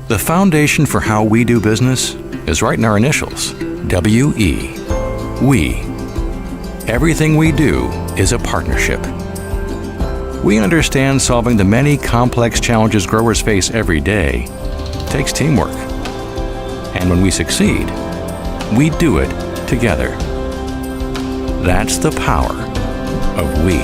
The foundation for how we do business is right in our initials, W-E. We. Everything we do is a partnership. We understand solving the many complex challenges growers face every day takes teamwork. And when we succeed, we do it together. That's the power of we.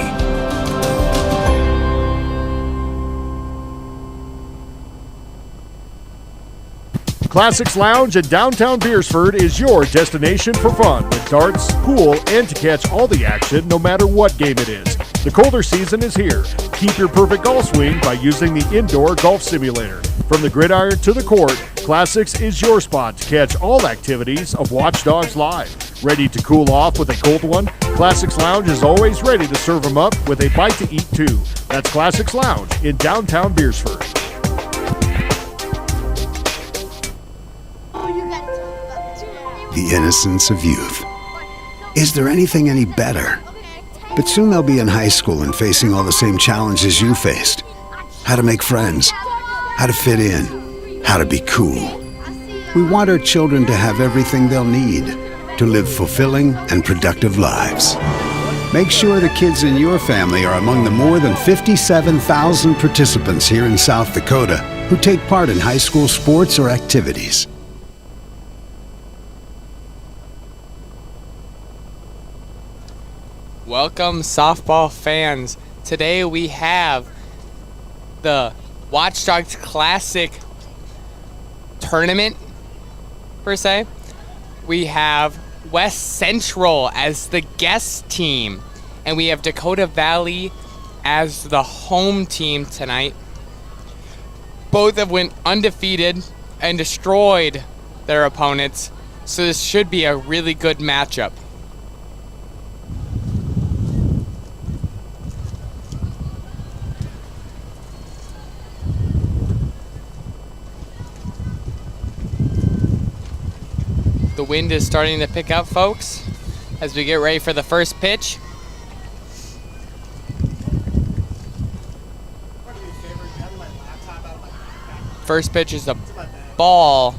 Classics Lounge in downtown Beersford is your destination for fun with darts, pool, and to catch all the action no matter what game it is. The colder season is here. Keep your perfect golf swing by using the indoor golf simulator. From the gridiron to the court, Classics is your spot to catch all activities of Watchdogs Live. Ready to cool off with a cold one? Classics Lounge is always ready to serve them up with a bite to eat too. That's Classics Lounge in downtown Beersford. The innocence of youth. Is there anything any better? But soon they'll be in high school and facing all the same challenges you faced. How to make friends, how to fit in, how to be cool. We want our children to have everything they'll need to live fulfilling and productive lives. Make sure the kids in your family are among the more than 57,000 participants here in South Dakota who take part in high school sports or activities. Welcome, softball fans. Today we have the Watchdogs Classic tournament, per se. We have West Central as the guest team, and we have Dakota Valley as the home team tonight. Both have went undefeated and destroyed their opponents, so this should be a really good matchup. The wind is starting to pick up, folks, as we get ready for the first pitch. First pitch is a ball.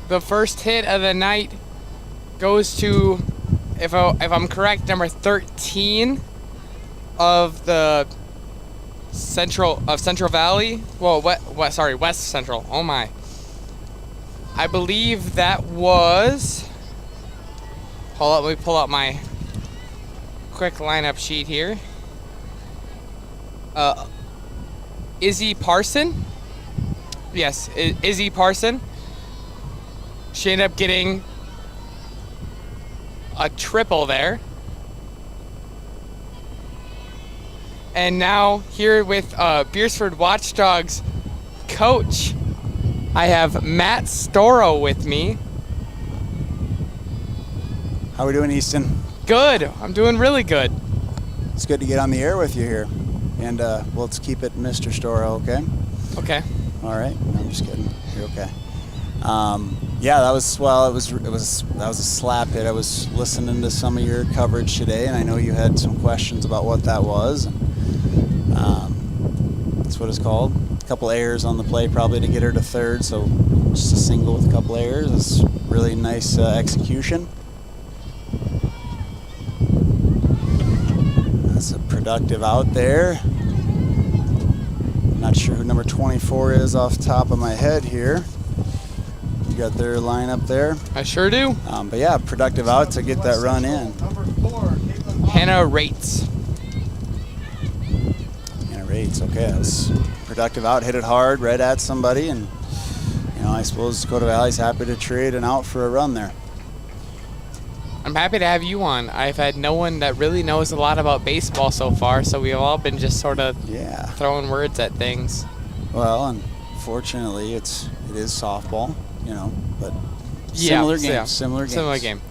The first hit of the night goes to, if I'm correct, number 13 of the Central Valley. Well, West Central. Oh my. I believe that was. Hold up, let me pull out my quick lineup sheet here. Izzy Parson. Yes, Izzy Parson. She ended up getting a triple there. And now here with Beersford Watchdogs coach, I have Matt Storrow with me. How are we doing, Easton? Good. I'm doing really good. It's good to get on the air with you here. And let's keep it Mr. Storo, okay? Okay. All right. No, I'm just kidding. You're okay. Yeah, that was a slap hit. I was listening to some of your coverage today, and I know you had some questions about what that was. That's what it's called. A couple errors on the play, probably to get her to third. So just a single with a couple errors. It's really nice execution. That's a productive out there. Not sure who number 24 is off the top of my head here. You got their lineup there. I sure do. But yeah, productive out to get that run in. Hannah Rates. Hannah Rates, okay. That was productive out, hit it hard, right at somebody, and I suppose Dakota Valley's happy to trade an out for a run there. I'm happy to have you on. I've had no one that really knows a lot about baseball so far, so we've all been just sort of throwing words at things. Well, unfortunately, it is softball, but similar games. Similar game.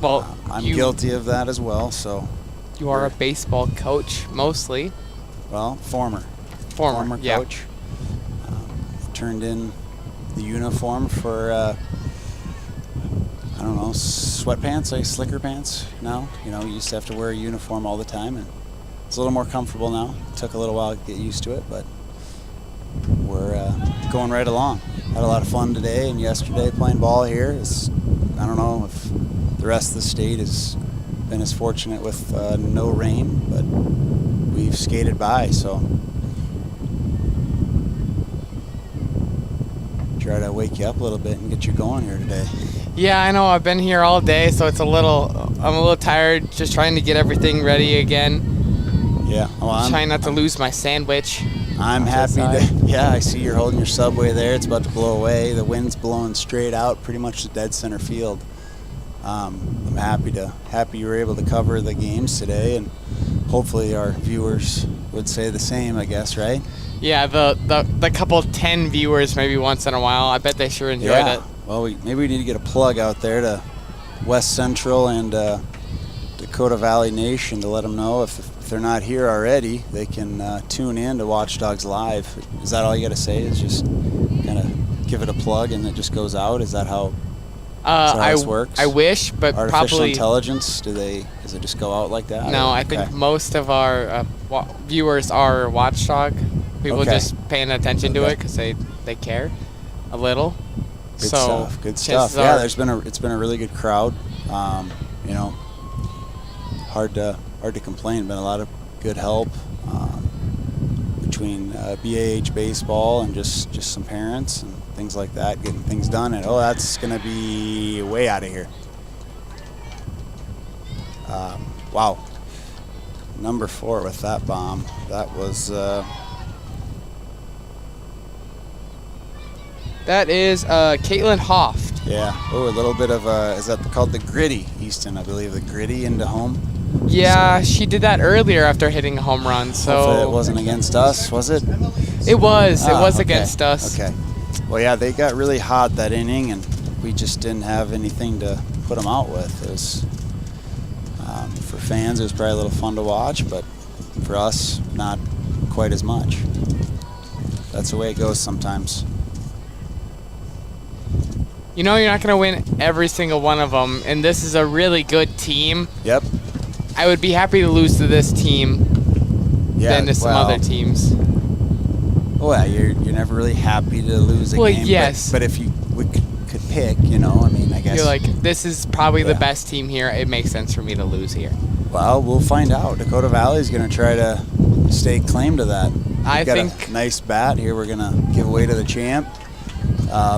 Well, I'm guilty of that as well. So you are a baseball coach mostly. Well, former coach. Turned in the uniform for. I don't know, sweatpants, like slicker pants now. You used to have to wear a uniform all the time, and it's a little more comfortable now. It took a little while to get used to it, but we're going right along. Had a lot of fun today and yesterday playing ball here. I don't know if the rest of the state has been as fortunate with no rain, but we've skated by, so try to wake you up a little bit and get you going here today. Yeah, I know. I've been here all day, so I'm a little tired just trying to get everything ready again. Yeah. Well, I'm trying not to lose my sandwich. I'm happy to. Yeah, I see you're holding your Subway there. It's about to blow away. The wind's blowing straight out, pretty much to dead center field. I'm happy you were able to cover the games today, and hopefully our viewers would say the same, I guess, right? Yeah, the couple 10 viewers maybe once in a while. I bet they sure enjoyed it. Well, maybe we need to get a plug out there to West Central and Dakota Valley Nation to let them know if they're not here already, they can tune in to Watchdogs Live. Is that all you got to say? Is just kind of give it a plug and it just goes out? Is that how this works? I wish, but artificial intelligence, does it just go out like that? No, I think most of our viewers are Watchdog. People just paying attention to it because they care a little. Good stuff. Yeah, it's been a really good crowd. Hard to complain. Been a lot of good help between BAH baseball and just some parents and things like that, getting things done. And that's gonna be way out of here. Wow, number 4 with that bomb. That was. That is Caitlin Hoft. Yeah. Oh, a little bit of is that called the gritty, Easton? I believe the gritty into home. Yeah, she did that earlier after hitting a home run. So hopefully it wasn't against us, was it? It was. It was against us. Okay. Well, yeah, they got really hot that inning, and we just didn't have anything to put them out with. It was for fans, it was probably a little fun to watch, but for us, not quite as much. That's the way it goes sometimes. You're not going to win every single one of them, and this is a really good team. Yep. I would be happy to lose to this team than to some other teams. Well, you're never really happy to lose a game. Well, yes. But if we could pick, I guess. You're like, this is probably the best team here. It makes sense for me to lose here. Well, we'll find out. Dakota Valley is going to try to stake claim to that. I think. Got a nice bat here we're going to give away to the champ.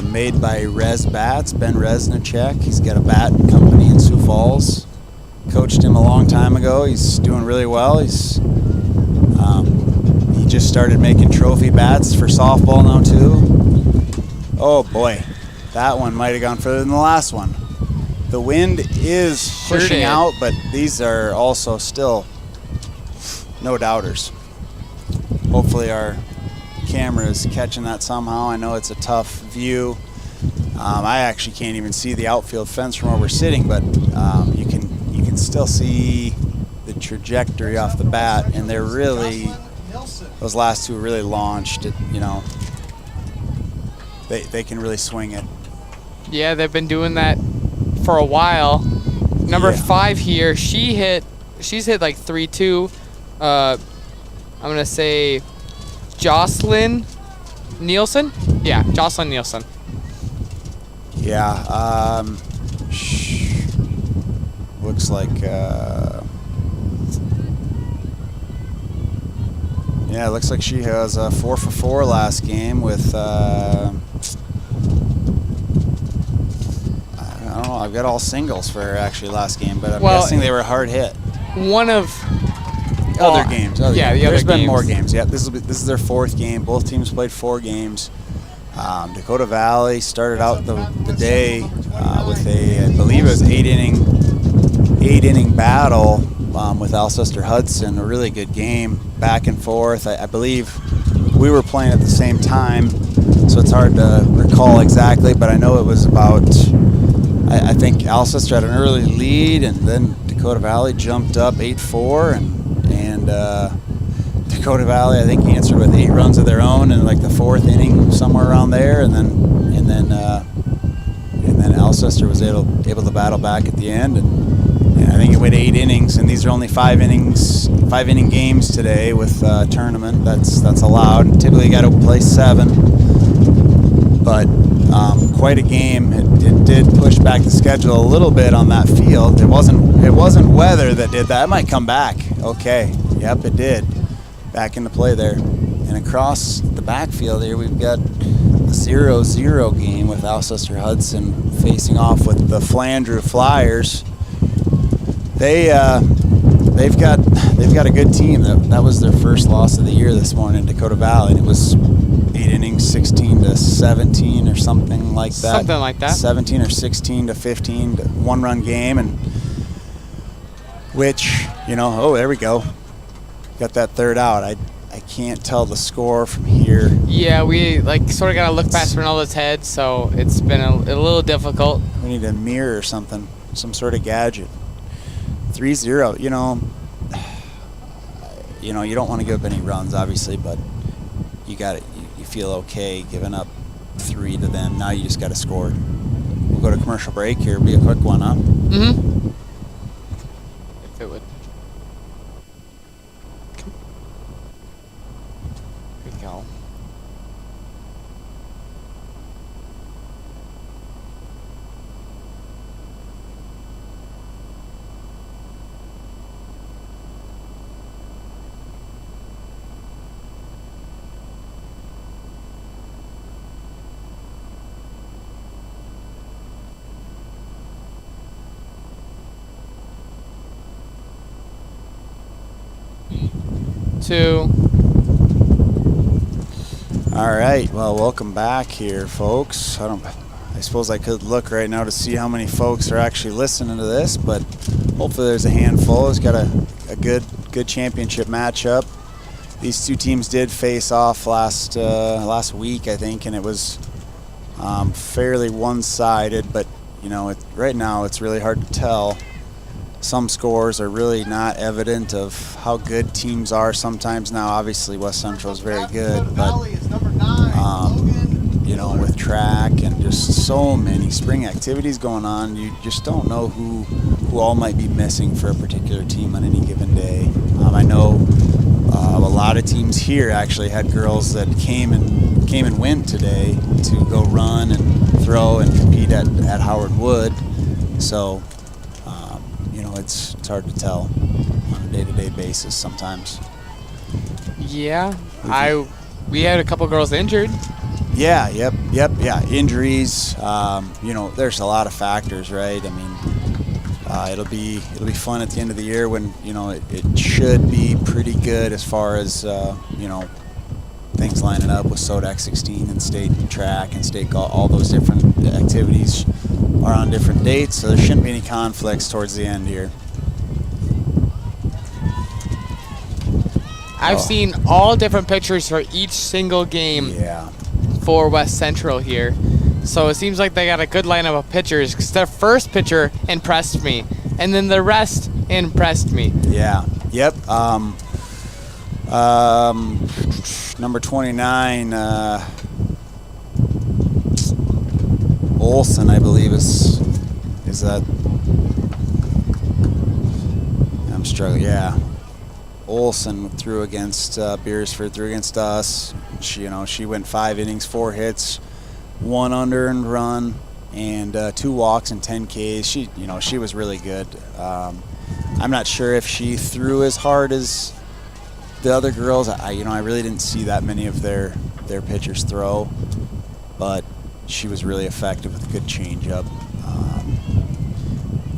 Made by Rez Bats, Ben Resnicek. He's got a bat company in Sioux Falls. Coached him a long time ago. He's doing really well. He just started making trophy bats for softball now too. Oh boy, that one might have gone further than the last one. The wind is pushing out, but these are also still no doubters. Hopefully our camera is catching that somehow. I know it's a tough view. I actually can't even see the outfield fence from where we're sitting, but you can still see the trajectory off the bat, and they're really those last two really launched it. They can really swing it. Yeah, they've been doing that for a while. Number 5 here, she's hit like 3-2. I'm gonna say Jocelyn Nielsen. Yeah, Jocelyn Nielsen. Yeah. Looks like. Yeah, it looks like she has a 4 for 4 last game with. I don't know. I've got all singles for her actually last game, but I'm guessing they were hard hit. One of other games. There's been more games. Yeah, this is their 4th game. Both teams played 4 games. Dakota Valley started out the day with I believe it was 8 inning battle with Alcester Hudson. A really good game, back and forth. I believe we were playing at the same time, so it's hard to recall exactly, but I know it was about. I think Alcester had an early lead, and then Dakota Valley jumped up 8-4, and Dakota Valley I think answered with 8 runs of their own in like the 4th inning, somewhere around there, and then Alcester was able to battle back at the end, and I think it went 8 innings, and these are only 5 inning games today with tournament. That's allowed. And typically, you got to play 7, but. Quite a game. It did push back the schedule a little bit on that field. It wasn't weather that did that. It might come back. Okay. Yep, it did. Back into play there. And across the backfield here, we've got a 0-0 game with Alcester Hudson facing off with the Flandreau Flyers. They've got a good team. That was their first loss of the year this morning, Dakota Valley, and it was 8 innings, 16-17 or something like that. Something like that. 17 or 16-15, 1-run game, and which there we go. Got that 3rd out. I can't tell the score from here. Yeah, we sort of got to look past Ronaldo's head, so it's been a little difficult. We need a mirror or something, some sort of gadget. 3-0. You don't want to give up any runs, obviously, but you got it. You feel okay giving up 3 to them. Now you just got to score. We'll go to commercial break here. It'll be a quick one, huh? Mm-hmm. If it would. Here we go. All right. Well, welcome back here, folks. I suppose I could look right now to see how many folks are actually listening to this, but hopefully there's a handful. It's got a good championship matchup. These two teams did face off last week, I think, and it was fairly one-sided. But right now it's really hard to tell. Some scores are really not evident of how good teams are sometimes. Now, obviously, West Central is very good, but with track and just so many spring activities going on, you just don't know who all might be missing for a particular team on any given day. I know a lot of teams here actually had girls that came and went today to go run and throw and compete at Howard Wood. So. It's hard to tell on a day-to-day basis sometimes. Yeah, we had a couple girls injured. Yeah, yep, injuries. There's a lot of factors, right? I mean, it'll be fun at the end of the year when it should be pretty good as far as things lining up with SODAC 16 and state track and state golf. All those different activities are on different dates, so there shouldn't be any conflicts towards the end here. I've seen all different pictures for each single game for West Central here. So it seems like they got a good lineup of pitchers because their first pitcher impressed me, and then the rest impressed me. Yeah, yep. Number 29, Olsen, I believe is that. I'm struggling. Yeah, Olsen threw against Beersford, threw against us. She went 5 innings, 4 hits, 1 unearned run, and 2 walks and 10 Ks. She was really good. I'm not sure if she threw as hard as the other girls. I really didn't see that many of their pitchers throw, but she was really effective with a good changeup,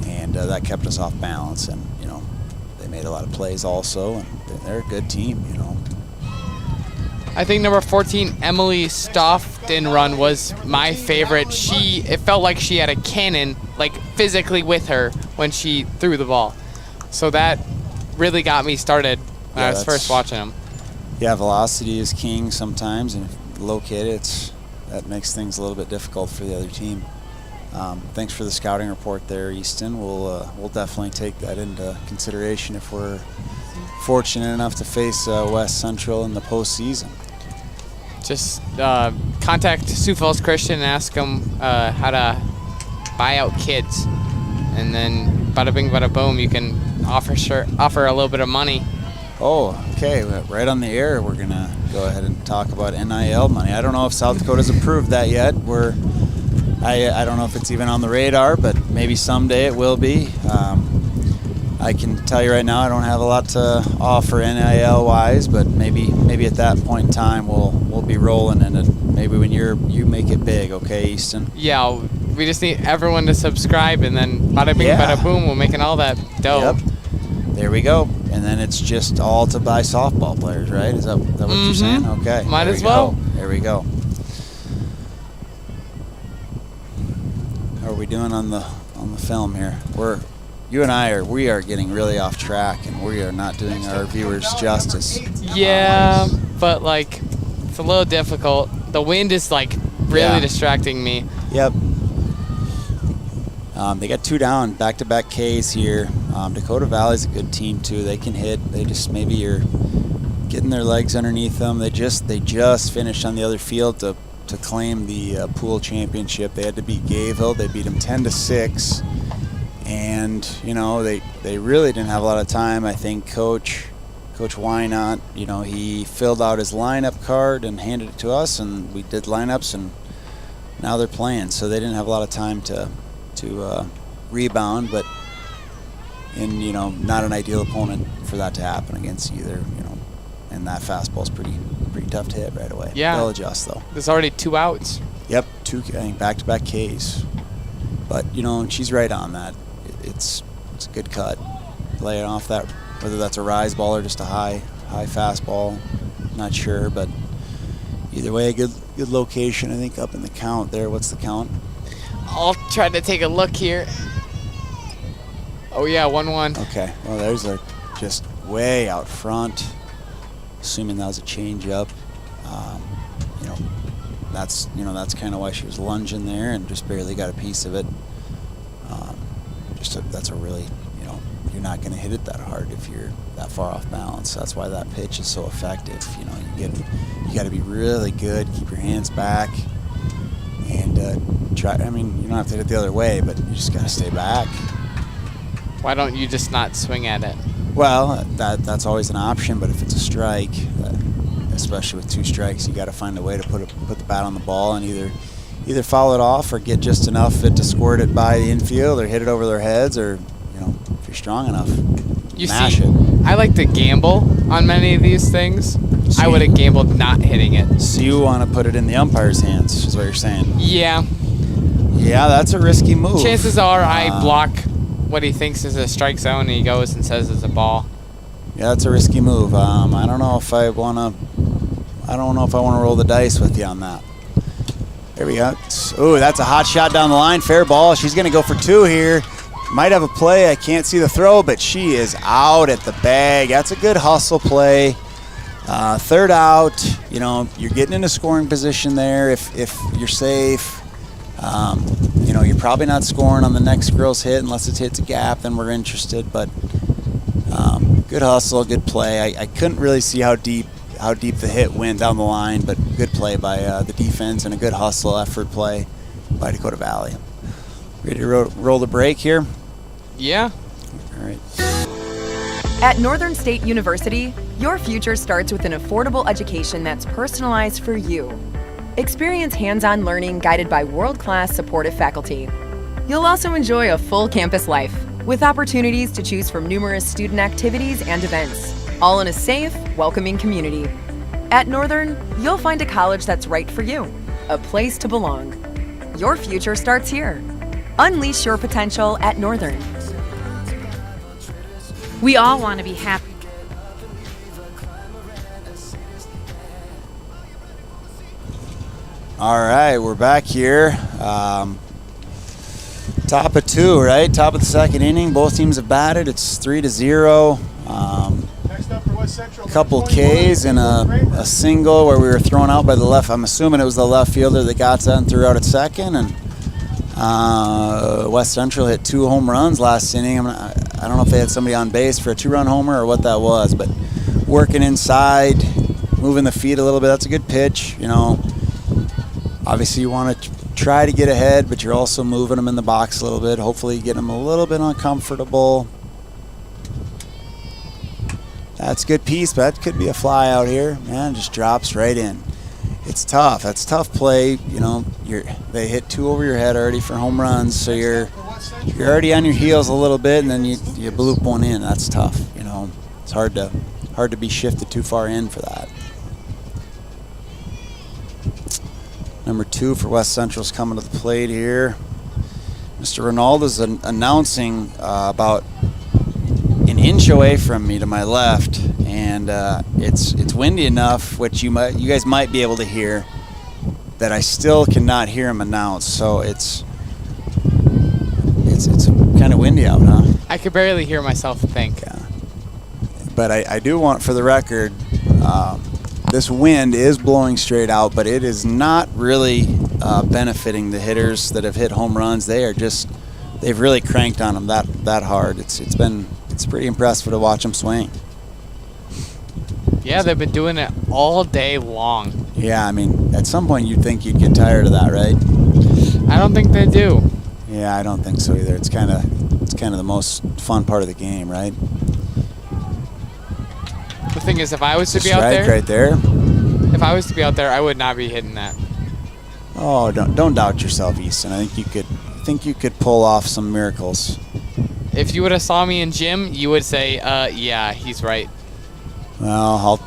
and that kept us off balance. And they made a lot of plays also, and they're a good team. I think number 14, Emily Stoften run was my favorite. It felt like she had a cannon, like physically with her when she threw the ball. So that really got me started when I was first watching them. Yeah, velocity is king sometimes, and if you locate it, that makes things a little bit difficult for the other team. Thanks for the scouting report there, Easton. We'll definitely take that into consideration if we're fortunate enough to face West Central in the postseason. Just contact Sioux Falls Christian and ask them how to buy out kids, and then bada bing, bada boom, you can offer a little bit of money. Oh, okay. Right on the air, we're gonna go ahead and talk about NIL money. I don't know if South Dakota's approved that yet. I don't know if it's even on the radar, but maybe someday it will be. I can tell you right now, I don't have a lot to offer NIL-wise, but maybe at that point in time we'll be rolling in it. Maybe when you make it big, okay, Easton? Yeah, we just need everyone to subscribe, and then bada bing, bada boom, we're making all that dough. Yep. There we go. And then it's just all to buy softball players, right? Is that what you're saying? Okay. Might as well. There we go. How are we doing on the film here? We are getting really off track, and we are not doing our viewers justice. Yeah, but it's a little difficult. The wind is really distracting me. Yep. They got 2 down, back-to-back Ks here. Dakota Valley's a good team too. They can hit. They just maybe you're getting their legs underneath them. They just finished on the other field to claim the pool championship. They had to beat Gayville. They beat them 10-6, and they really didn't have a lot of time. I think Coach Wynot, he filled out his lineup card and handed it to us, and we did lineups, and now they're playing. So they didn't have a lot of time to rebound, but not an ideal opponent for that to happen against either. And that fastball's pretty tough to hit right away. Yeah, they'll adjust though. There's already 2 outs. Yep, 2 back-to-back Ks. But she's right on that. It's a good cut. Lay it off that, whether that's a rise ball or just a high fastball, not sure, but either way, a good location. I think up in the count there. What's the count? I'll try to take a look here. Oh yeah, 1-1. Okay, well there's just way out front. Assuming that was a change-up. That's kind of why she was lunging there and just barely got a piece of it. That's a really, you're not going to hit it that hard if you're that far off balance. That's why that pitch is so effective. You got to be really good. Keep your hands back and try. I mean, you don't have to hit it the other way, but you just got to stay back. Why don't you just not swing at it? Well, that's always an option, but if it's a strike, especially with 2 strikes, you got to find a way to put the bat on the ball and either foul it off or get just enough of it to squirt it by the infield or hit it over their heads, or if you're strong enough, mash it. I like to gamble on many of these things. I would have gambled not hitting it. So you want to put it in the umpire's hands, is what you're saying? Yeah. Yeah, that's a risky move. Chances are I block what he thinks is a strike zone, and he goes and says it's a ball. Yeah, that's a risky move. I don't know if I want to roll the dice with you on that. There we go. Ooh, that's a hot shot down the line. Fair ball. She's going to go for 2 here. Might have a play. I can't see the throw, but she is out at the bag. That's a good hustle play. 3rd out. You're getting into scoring position there if you're safe. You're probably not scoring on the next girl's hit unless it hits a gap, then we're interested. But Good hustle, good play. I couldn't really see how deep the hit went down the line, but good play by the defense and a good hustle effort play by Dakota Valley. Ready to roll the break here? Yeah. All right. At Northern State University, your future starts with an affordable education that's personalized for you. Experience hands-on learning guided by world-class supportive faculty. You'll also enjoy a full campus life with opportunities to choose from numerous student activities and events, all in a safe, welcoming community. At Northern, you'll find a college that's right for you, a place to belong. Your future starts here. Unleash your potential at Northern. We all want to be happy. All right, we're back here. Top of 2, right? Top of the second inning. Both teams have batted. It's 3-0. A couple Ks and a single where we were thrown out by the left. I'm assuming it was the left fielder that got that and threw out at second. And West Central hit 2 home runs last inning. I don't know if they had somebody on base for a 2-run homer or what that was, but working inside, moving the feet a little bit. That's a good pitch. You know, obviously you want to try to get ahead, but you're also moving them in the box a little bit. Hopefully you get them a little bit uncomfortable. That's a good piece, but that could be a fly out here. Man, just drops right in. It's tough. That's tough play. You know, they hit 2 over your head already for home runs, so you're already on your heels a little bit, and then you bloop one in. That's tough. You know, it's hard to be shifted too far in for that. Number 2 for West Central's coming to the plate here. Mr. Ronaldo's announcing about an inch away from me to my left, and it's windy enough, which you guys might be able to hear, that I still cannot hear him announce. So it's kind of windy out, huh? I could barely hear myself think. Yeah. But I do want, for the record, this wind is blowing straight out, but it is not really benefiting the hitters that have hit home runs. They've really cranked on them that hard. It's pretty impressive to watch them swing. Yeah, they've been doing it all day long. Yeah, I mean, at some point you'd think you'd get tired of that, right? I don't think they do. Yeah, I don't think so either. It's kind of the most fun part of the game, right? The thing is, if I was to be Strike out there, right there. if I was to be out there, I would not be hitting that. Oh, don't doubt yourself, Easton. I think you could pull off some miracles. If you would have saw me in gym, you would say, yeah, he's right. Well,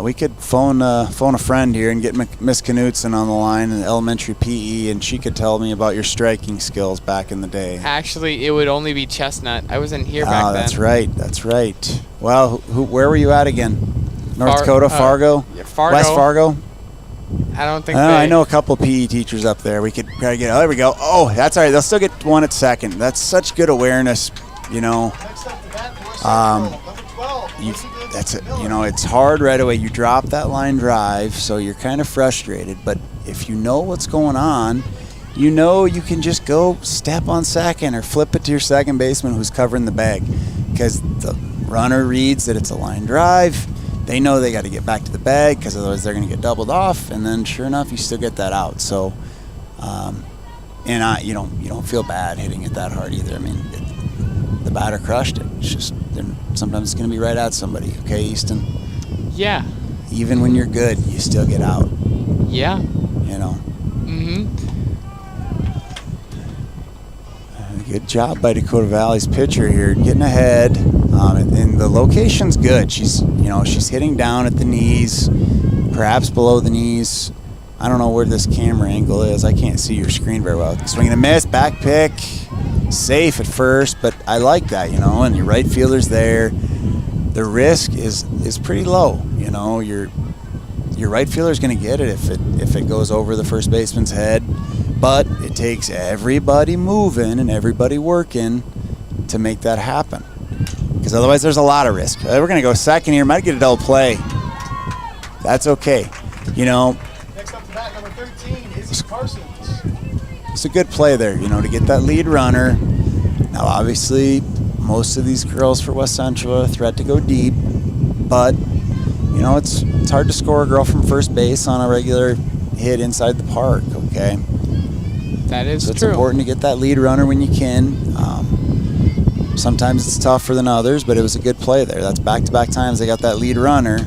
we could phone a friend here and get Miss Knutson on the line in elementary PE, and she could tell me about your striking skills back in the day. Actually, it would only be Chestnut. I wasn't here back then. Oh, that's right. That's right. Well, where were you at again? North Dakota, Fargo? Yeah, Fargo. West Fargo? I don't think I know a couple PE teachers up there. We could probably get. Oh, there we go. Oh, that's all right. They'll still get one at second. That's such good awareness, you know. That's it. You know, it's hard right away. You drop that line drive, so you're kind of frustrated. But if you know what's going on, you know you can just go step on second or flip it to your second baseman who's covering the bag, because the runner reads that it's a line drive. They know they got to get back to the bag because otherwise they're going to get doubled off. And then, sure enough, you still get that out. So, you don't feel bad hitting it that hard either. I mean, the batter crushed it. It's just sometimes it's going to be right at somebody. Okay, Easton. Yeah. Even when you're good, you still get out. Yeah. You know. Mm-hmm. Good job by Dakota Valley's pitcher here, getting ahead, and the location's good. She's hitting down at the knees, perhaps below the knees. I don't know where this camera angle is. I can't see your screen very well. Swing and a miss, back pick, safe at first, but I like that, you know. And your right fielder's there. The risk is pretty low, you know. Your right fielder's going to get it if it goes over the first baseman's head. But it takes everybody moving and everybody working to make that happen. Because otherwise there's a lot of risk. We're going to go second here. Might get a double play. That's okay. You know. Next up to bat, number 13, Izzy Parsons. It's a good play there, you know, to get that lead runner. Now, obviously, most of these girls for West Central are a threat to go deep, but it's hard to score a girl from first base on a regular hit inside the park. Okay, that is so it's true. important to get that lead runner when you can. Sometimes it's tougher than others, but it was a good play there. That's back-to-back times they got that lead runner.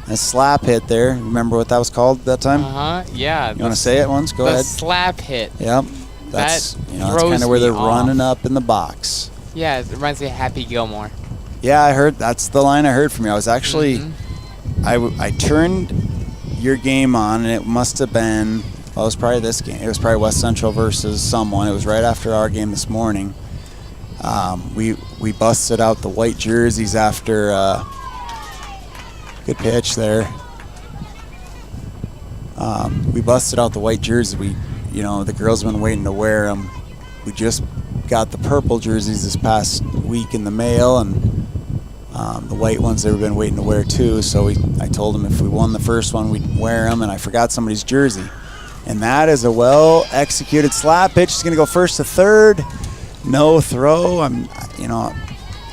A slap hit there. Remember what that was called that time? Yeah. You want to say it once? Go ahead. The slap hit. Yep. That's that's kind of where they're running up in the box. Yeah, it reminds me of Happy Gilmore. Yeah, I heard. That's the line I heard from you. I was actually, I turned your game on, and it must have been. Well, it was probably this game. It was probably West Central versus someone. It was right after our game this morning. We busted out the white jerseys after. Good pitch there. We busted out the white jerseys. The girls have been waiting to wear them. We just got the purple jerseys this past week in the mail, and the white ones they've been waiting to wear too. So I told them if we won the first one, we'd wear them, and I forgot somebody's jersey. And that is a well-executed slap pitch. It's going to go first to third. No throw.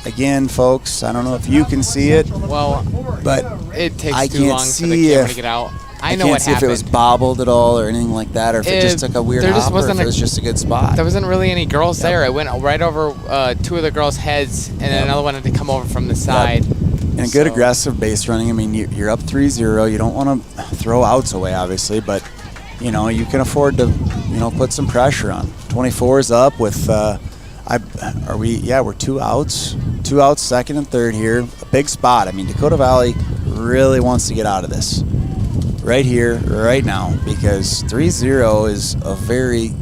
Again, folks, I don't know if you can see it. Well, but it takes I too can't long see for the camera if to get out. I can't know what see happened. if it was bobbled at all or anything like that, or if it just took a weird hop, or if it was just a good spot. There wasn't really any girls there. It went right over two of the girls' heads, and then another one had to come over from the side. And good aggressive base running. I mean, you're up 3-0. You don't want to throw outs away, obviously, but you can afford to put some pressure on. 24 is up with. We're 2 outs. 2 outs, second and third here. A big spot. I mean, Dakota Valley really wants to get out of this right here, right now, because 3-0 is a very,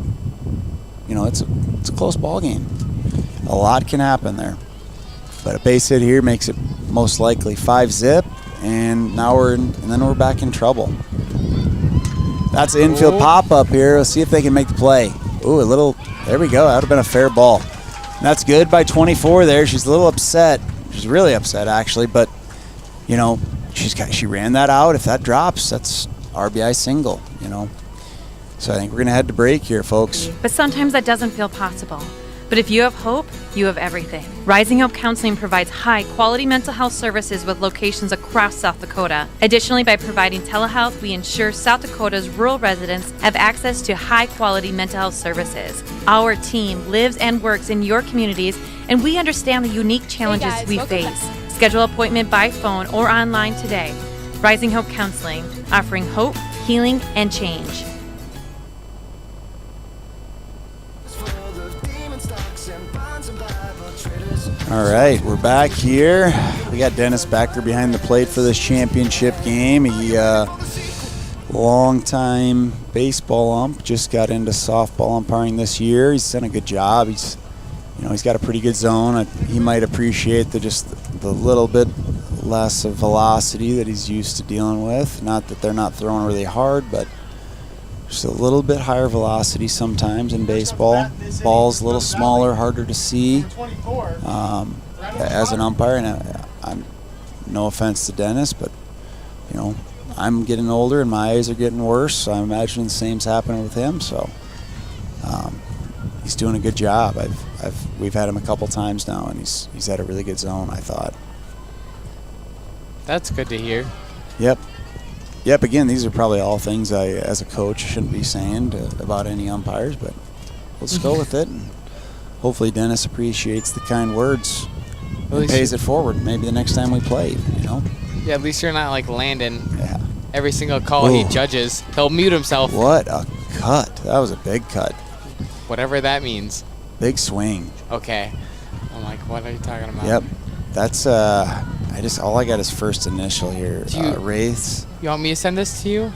it's a close ball game. A lot can happen there. But a base hit here makes it most likely 5-zip, and now we're back in trouble. That's an infield pop-up here. Let's see if they can make the play. Ooh, there we go. That would have been a fair ball. And that's good by 24 there. She's a little upset. She's really upset, actually, but, she ran that out. If that drops, that's RBI single, So I think we're going to head to break here, folks. But sometimes that doesn't feel possible. But if you have hope, you have everything. Rising Hope Counseling provides high-quality mental health services with locations across South Dakota. Additionally, by providing telehealth, we ensure South Dakota's rural residents have access to high-quality mental health services. Our team lives and works in your communities, and we understand the unique challenges we face. Schedule an appointment by phone or online today. Rising Hope Counseling, offering hope, healing, and change. All right, we're back here. We got Dennis Becker behind the plate for this championship game. He, long-time baseball ump, just got into softball umpiring this year. He's done a good job. He's got a pretty good zone. He might appreciate the little bit less of velocity that he's used to dealing with. Not that they're not throwing really hard, but just a little bit higher velocity sometimes in baseball. Ball's a little smaller, harder to see as an umpire. And I'm no offense to Dennis, but I'm getting older and my eyes are getting worse. So I imagine the same's happening with him. So he's doing a good job. We've had him a couple times now, and he's had a really good zone, I thought. That's good to hear. Yep. Again, these are probably all things I, as a coach, shouldn't be saying about any umpires, but let's go with it. And hopefully, Dennis appreciates the kind words and pays it forward. Maybe the next time we play, Yeah, at least you're not like Landon. Yeah. Every single call he judges, he'll mute himself. What a cut! That was a big cut. Whatever that means. Big swing. Okay. I'm like, what are you talking about? Yep. That's all I got is first initial here. Wraiths. You want me to send this to you?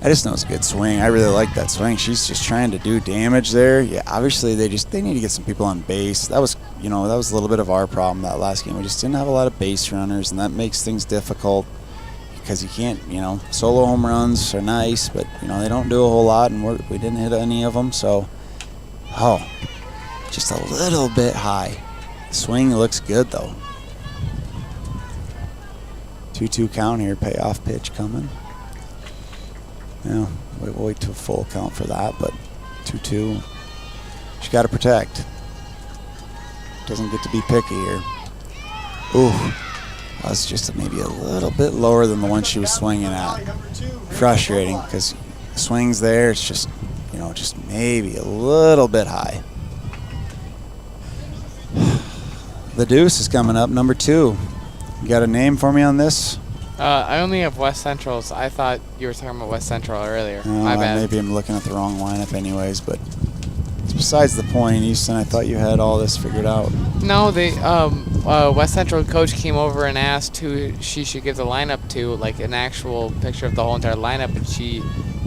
I just know it's a good swing. I really like that swing. She's just trying to do damage there. Yeah, obviously they need to get some people on base. That was a little bit of our problem that last game. We just didn't have a lot of base runners, and that makes things difficult because you can't, solo home runs are nice, but they don't do a whole lot, and we didn't hit any of them. So, just a little bit high. Swing looks good though. 2-2 count here. Payoff pitch coming. Yeah, we'll wait to a full count for that, but 2-2. She's got to protect. doesn't get to be picky here. Ooh, that was just maybe a little bit lower than the one she was swinging at. Frustrating because the swings there, it's just, you know, just maybe a little bit high. The deuce is coming up, number 2. You got a name for me on this? I only have West Centrals. I thought you were talking about West Central earlier. My bad. Maybe I'm looking at the wrong lineup anyways, but it's besides the point, Easton. I thought you had all this figured out. No, the West Central coach came over and asked who she should give the lineup to, like an actual picture of the whole entire lineup,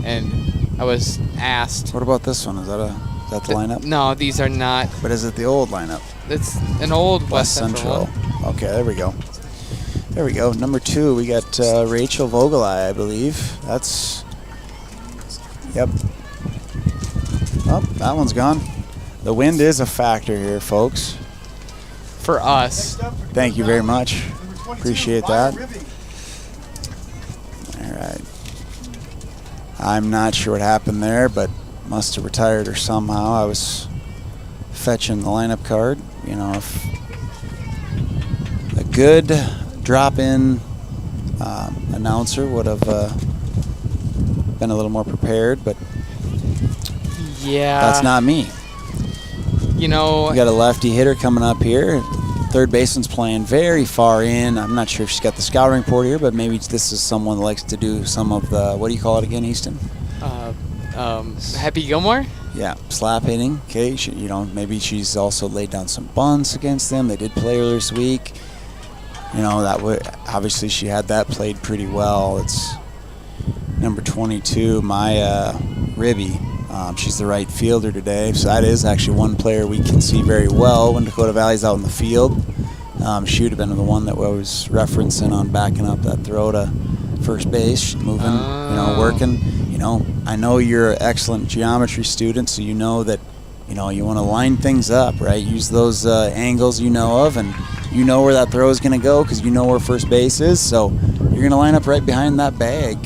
and I was asked. What about this one? Is that the lineup? No, these are not. But is it the old lineup? It's an old West Central. Okay, there we go. There we go. Number 2, we got Rachel Vogelai, I believe. That's. Yep. Oh, that one's gone. The wind is a factor here, folks. For us. Thank you very much. Appreciate that. All right. I'm not sure what happened there, but must have retired her somehow. I was fetching the lineup card. You know, if a good drop-in announcer would have been a little more prepared, but yeah, that's not me. You know, we got a lefty hitter coming up here. Third baseman's playing very far in. I'm not sure if she's got the scouting report here, but maybe this is someone that likes to do some of the, what do you call it again, Easton? Happy Gilmore? Yeah, slap hitting. Okay, you know, maybe she's also laid down some bunts against them. They did play earlier this week. You know, that would obviously she had that played pretty well. It's number 22, Maya Ribby. She's the right fielder today, so that is actually one player we can see very well when Dakota Valley's out in the field. She would have been the one that I was referencing on backing up that throw to first base, moving, you know, working. You know, I know you're an excellent geometry student, so you know that, you know, you want to line things up, right? Use those angles you know of, and you know where that throw is going to go because you know where first base is. So you're going to line up right behind that bag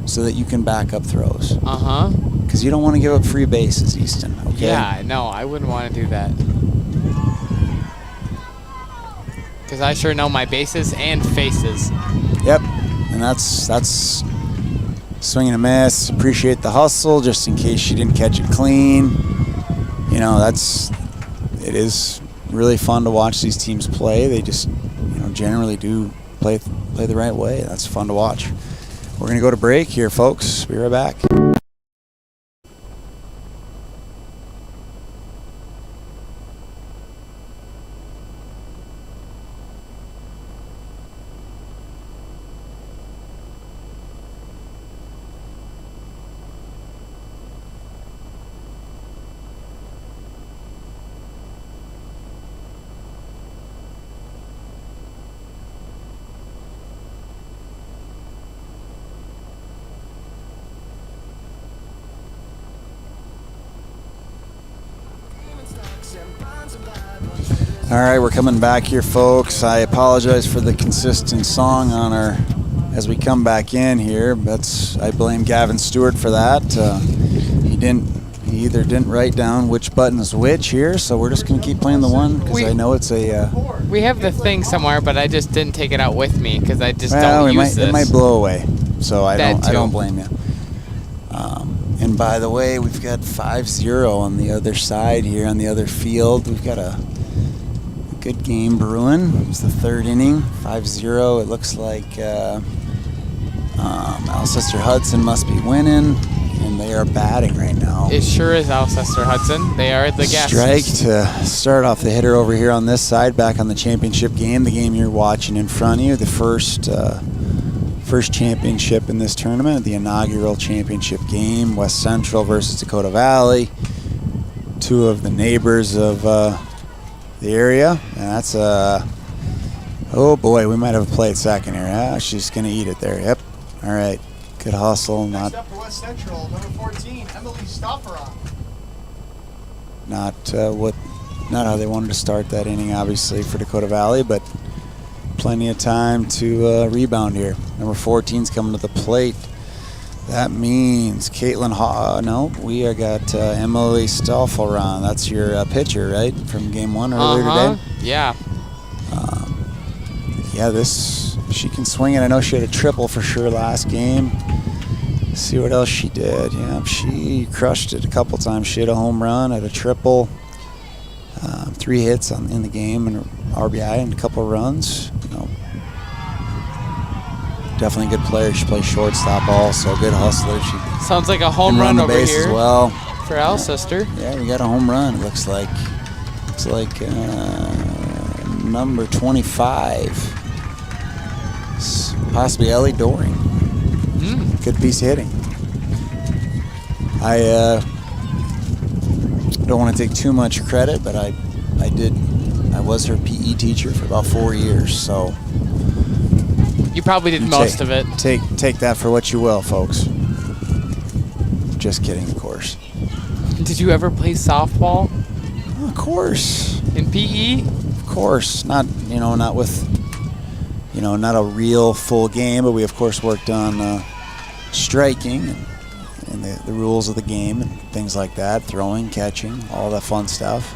so that you can back up throws. Uh-huh. Because you don't want to give up free bases, Easton. Okay? Yeah, no, I wouldn't want to do that. Because I sure know my bases and faces. Yep, and that's swing and a miss. Appreciate the hustle, just in case she didn't catch it clean. You know, it is really fun to watch these teams play. They just, you know, generally do play the right way. That's fun to watch. We're gonna go to break here, folks. Be right back. All right, we're coming back here, folks. I apologize for the consistent song on our as we come back in here. I blame Gavin Stewart for that. He either didn't write down which button is which here, so we're just gonna keep playing the one because I know it's a. We have the thing somewhere, but I just didn't take it out with me because I just don't use this. It might blow away, so I don't blame you. And by the way, we've got 5-0 on the other side here on the other field. We've got a good game brewing. It's the third inning, 5-0. It looks like Alcester Hudson must be winning, and they are batting right now. It sure is Alcester Hudson. They are the guests. Strike to start off the hitter over here on this side, back on the championship game, the game you're watching in front of you, the first championship in this tournament, the inaugural championship game, West Central versus Dakota Valley, two of the neighbors of the area, and that's oh boy, we might have a play at second here. She's gonna eat it there. Yep. All right, good hustle. Next up for West Central, number 14, Emily Stofferon. Not how they wanted to start that inning, obviously, for Dakota Valley, but plenty of time to rebound here. Number 14's coming to the plate. That means Caitlin no, we got Emily Stoffel on. That's your pitcher, right? From game 1 earlier today? Yeah. Yeah, she can swing it. I know she had a triple for sure last game. Let's see what else she did. Yeah, she crushed it a couple times. She had a home run, had a triple, 3 hits in the game, and RBI and a couple of runs. Definitely a good player. She plays shortstop also, good hustler. She sounds like a home run the over base here as well. for Al's sister. Yeah, we got a home run. It looks like number 25, possibly Ellie Doring. Good piece of hitting. I don't want to take too much credit, but I was her PE teacher for about 4 years, so. You probably did most of it. Take that for what you will, folks. Just kidding, of course. Did you ever play softball? Oh, of course. In PE? Of course. Not with, not a real full game, but we of course worked on striking and the rules of the game and things like that, throwing, catching, all that fun stuff.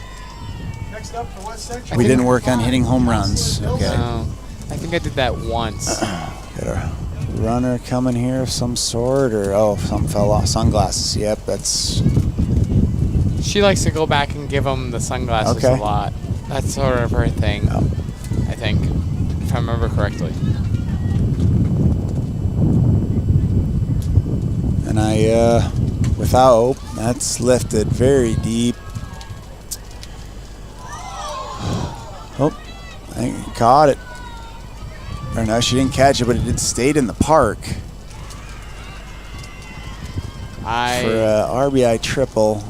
Next up for what section? We didn't work on hitting home runs. Okay. No. I think I did that once. Got a runner coming here of some sort, or something fell off. Sunglasses. Yep, that's. She likes to go back and give them the sunglasses a lot. That's sort of her thing. Oh. I think, if I remember correctly. And without, that's lifted very deep. Oh, I think he caught it. Or no, she didn't catch it, but it stayed in the park. For RBI triple.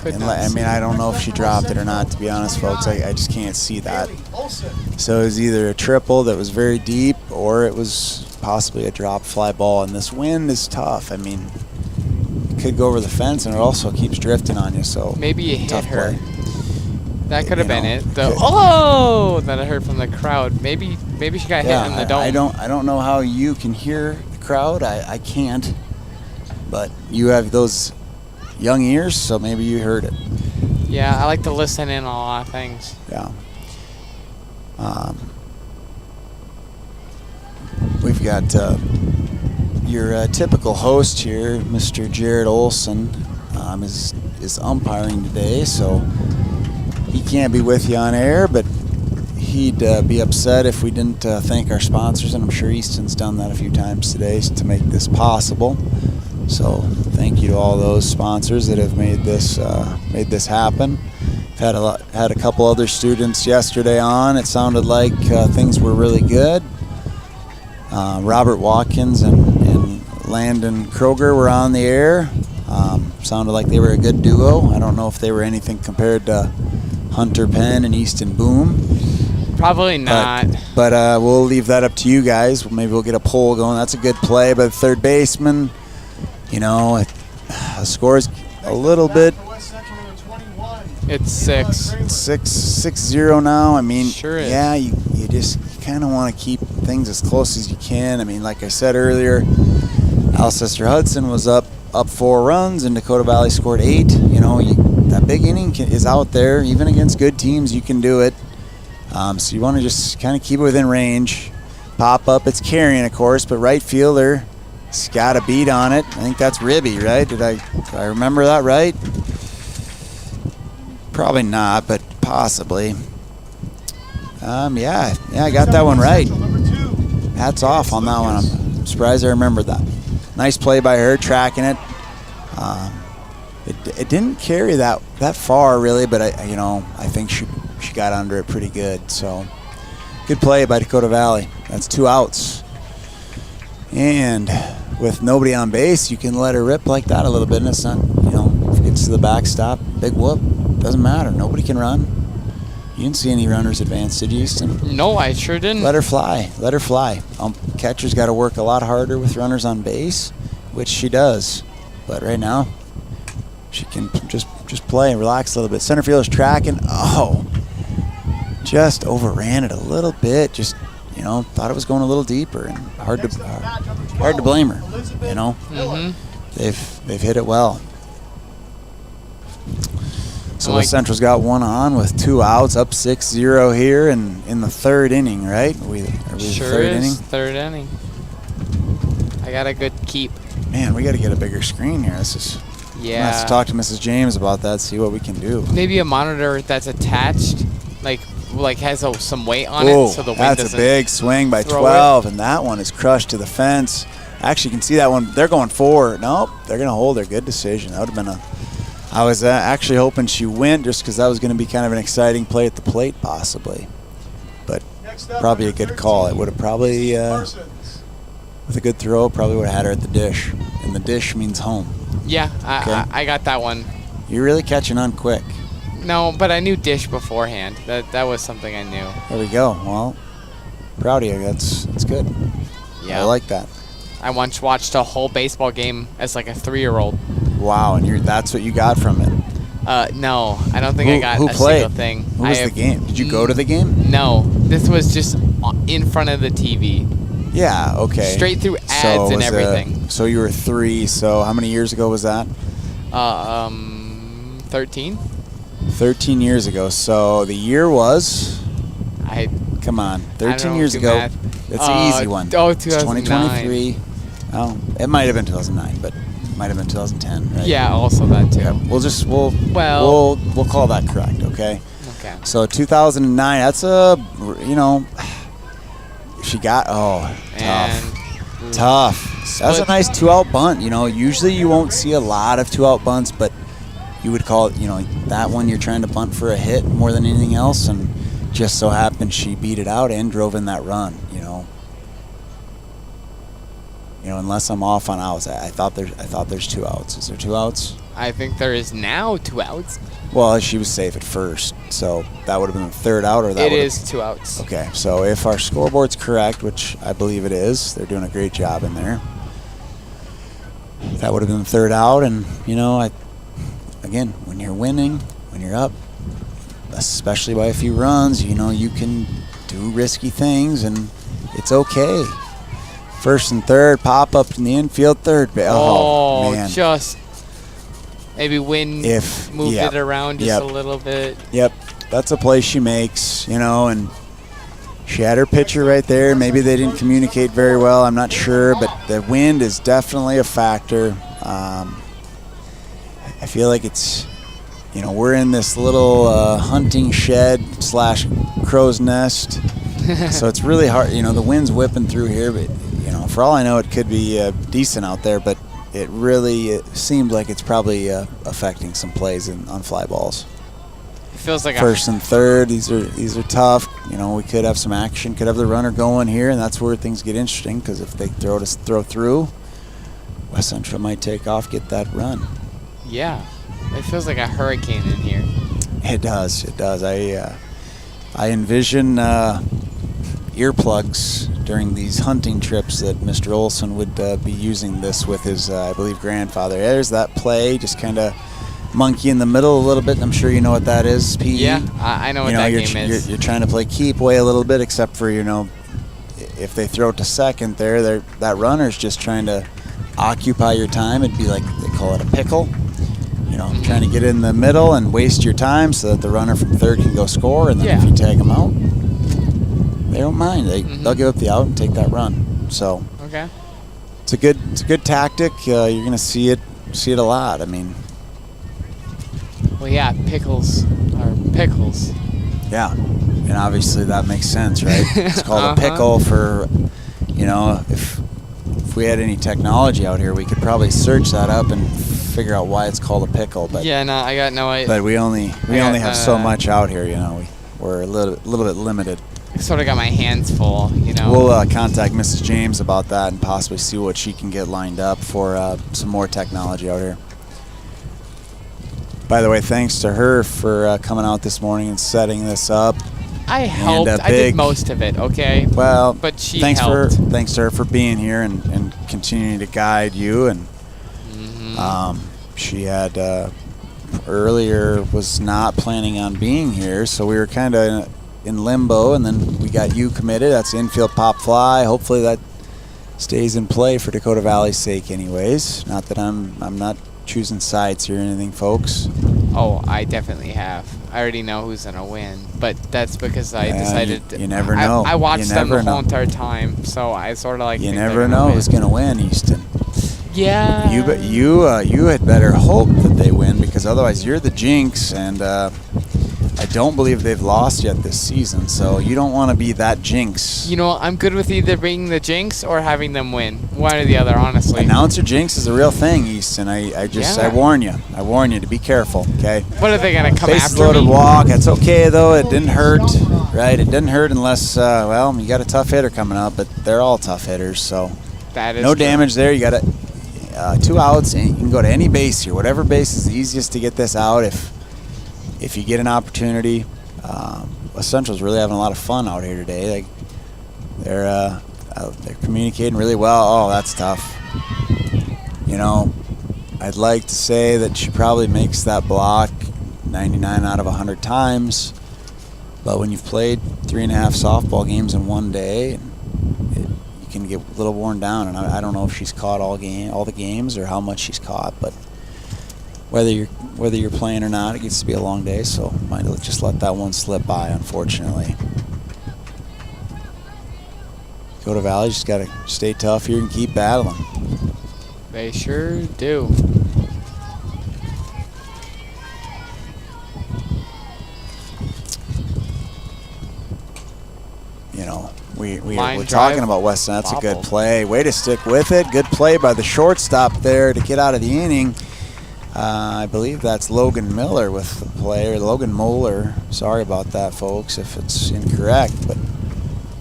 I don't know if she dropped it or not, to be honest, folks. I just can't see that. So it was either a triple that was very deep, or it was possibly a drop fly ball. And this wind is tough. I mean, it could go over the fence, and it also keeps drifting on you. So maybe you hit her. Play. That could have been it. That I heard from the crowd. Maybe she got hit in the dome. I don't know how you can hear the crowd. I can't. But you have those young ears, so maybe you heard it. Yeah, I like to listen in on a lot of things. Yeah. We've got your typical host here, Mr. Jared Olson, is umpiring today, so he can't be with you on air, but he'd be upset if we didn't thank our sponsors, and I'm sure Easton's done that a few times today to make this possible. So thank you to all those sponsors that have made this happen. Had a couple other students yesterday on. It sounded like things were really good. Robert Watkins and Landon Kroger were on the air. Sounded like they were a good duo. I don't know if they were anything compared to Hunter Penn and Easton Boom. Probably not. But we'll leave that up to you guys. Maybe we'll get a poll going. That's a good play by the third baseman. The score is a little bit. It's 6. It's 6-0 now. I mean, sure is. Yeah, you just kind of want to keep things as close as you can. I mean, like I said earlier, Alcester Hudson was up 4 runs, and Dakota Valley scored 8. That big inning is out there. Even against good teams, you can do it. So you want to just kind of keep it within range. Pop up, it's carrying, of course, but right fielder has got a beat on it. I think that's Ribby, right? Did I remember that right? Probably not, but possibly. Yeah, I got that one right. Hats off on that one. I'm surprised I remembered that. Nice play by her, tracking it. It didn't carry that far really, but I think she got under it pretty good. So good play by Dakota Valley. That's 2 outs. And with nobody on base, you can let her rip like that a little bit. And it's not, if it gets to the backstop, big whoop. Doesn't matter. Nobody can run. You didn't see any runners advance, did you, Easton? No, I sure didn't. Let her fly. Let her fly. Catcher's got to work a lot harder with runners on base, which she does. But right now, she can just play and relax a little bit. Center fielder's tracking. Oh, just overran it a little bit. Just you know, thought it was going a little deeper, and hard to blame her. You know, they've hit it well. So West Central's got one on with 2 outs, up 6-0 here, and in the 3rd inning, right? Are we sure the 3rd is. inning? 3rd inning. I got a good keep. Man, we got to get a bigger screen here. This is. Yeah. Let's talk to Mrs. James about that. See what we can do. Maybe a monitor that's attached, like has some weight on it, so the wind doesn't. That's a big swing by 12, and that one is crushed to the fence. Actually, you can see that one. They're going 4. Nope, they're going to hold their good decision. That would have been I was actually hoping she went just because that was going to be kind of an exciting play at the plate, possibly. But probably a good call. It would have probably, with a good throw, probably would have had her at the dish. And the dish means home. Yeah, Okay. I got that one. You're really catching on quick. No, but I knew dish beforehand. That was something I knew. There we go. Well, proud of you. That's good. Yeah. I like that. I once watched a whole baseball game as like a 3-year-old. Wow, and that's what you got from it. No, I don't think I got who a played? single thing. Who was the game? Did you go to the game? No, this was just in front of the TV. Yeah, okay. Straight through ads and everything. So you were 3, so how many years ago was that? 13. 13 years ago. So the year was? Come on, 13 years ago. Math. It's an easy one. Oh, 2009. 2023. Oh, it might have been 2009, but it might have been 2010, right? Yeah, also that too. Yeah, we'll call that correct, okay? Okay. So 2009, that's she got, tough. That's a nice 2-out bunt. You know, usually you won't see a lot of 2-out bunts, but you would call it, that one you're trying to bunt for a hit more than anything else, and just so happened she beat it out and drove in that run, unless I'm off on outs. I thought there's 2 outs. Is there 2 outs? I think there is now 2 outs. Well, she was safe at first, so that would have been the 3rd out, or that It is 2 outs. Okay, so if our scoreboard's correct, which I believe it is, they're doing a great job in there. That would have been the 3rd out, and again, when you're winning, when you're up, especially by a few runs, you can do risky things, and it's okay. 1st and 3rd, pop up in the infield, 3rd. Oh, man. Just maybe wind moved it around just a little bit. Yep, that's a play she makes, and she had her pitcher right there. Maybe they didn't communicate very well, I'm not sure, but the wind is definitely a factor. I feel like it's, we're in this little hunting shed / crow's nest, so it's really hard. The wind's whipping through here, but for all I know, it could be decent out there, but it seemed like it's probably affecting some plays on fly balls. It feels like 1st and 3rd, these are tough. We could have some action, could have the runner going here, and that's where things get interesting, because if they throw through, West Central might take off, get that run. Yeah, it feels like a hurricane in here. It does. I envision earplugs during these hunting trips that Mr. Olson would be using this with his, I believe, grandfather. There's that play, just kind of monkey in the middle a little bit. I'm sure you know what that is, PE. Yeah, I know what that game is. You're trying to play keep way a little bit, except for, if they throw it to second there, that runner's just trying to occupy your time. It'd be like, they call it a pickle. Trying to get in the middle and waste your time so that the runner from 3rd can go score, and then if you tag them out, they don't mind. They'll give up the out and take that run. So okay, it's a good tactic. You're going to see it a lot. I mean, well, yeah, pickles are pickles. Yeah, and obviously that makes sense, right? It's called a pickle for, if we had any technology out here, we could probably search that up and figure out why it's called a pickle. But yeah, no, I got no idea. But we only have so much out here, We're a little bit limited. I sort of got my hands full, We'll contact Mrs. James about that and possibly see what she can get lined up for some more technology out here. By the way, thanks to her for coming out this morning and setting this up. I helped. I did most of it, okay? Well, but she helped. Thanks to her for being here and continuing to guide you. And she had earlier was not planning on being here, so we were kind of in limbo, and then we got you committed. That's infield pop fly. Hopefully that stays in play for Dakota Valley's sake anyways. Not that I'm not choosing sides here or anything, folks. Oh, I definitely have. I already know who's going to win, but that's because I decided... You never know. I watched them the whole know. entire time, so I sort of like... You never know who's going to win, Easton. Yeah. You had better hope that they win, because otherwise you're the jinx, and I don't believe they've lost yet this season, so you don't want to be that jinx. You know, I'm good with either being the jinx or having them win. One or the other, honestly. Announcer jinx is a real thing, Easton. I warn you. I warn you to be careful, okay? What are they going to come Bases after loaded me? walk. That's okay, though. It didn't hurt, right? It didn't hurt unless, well, you got a tough hitter coming up, but they're all tough hitters, so That is no true. damage there. You got 2 outs, and you can go to any base here. Whatever base is the easiest to get this out if you get an opportunity. West Central's really having a lot of fun out here today. Like they're communicating really well. Oh, that's tough. You know, I'd like to say that she probably makes that block 99 out of 100 times, but when you've played 3.5 softball games in one day, you can get a little worn down. And I don't know if she's caught all the games or how much she's caught, but whether you're playing or not, it gets to be a long day, so might just let that one slip by, unfortunately. Dakota Valley just got to stay tough here and keep battling. They sure do. You know, we're Line talking drive. about West Central. That's a good Bobble. play. Way to stick with it. Good play by the shortstop there to get out of the inning. I believe that's Logan Miller with the play, or Logan Moeller. Sorry about that, folks, if it's incorrect, but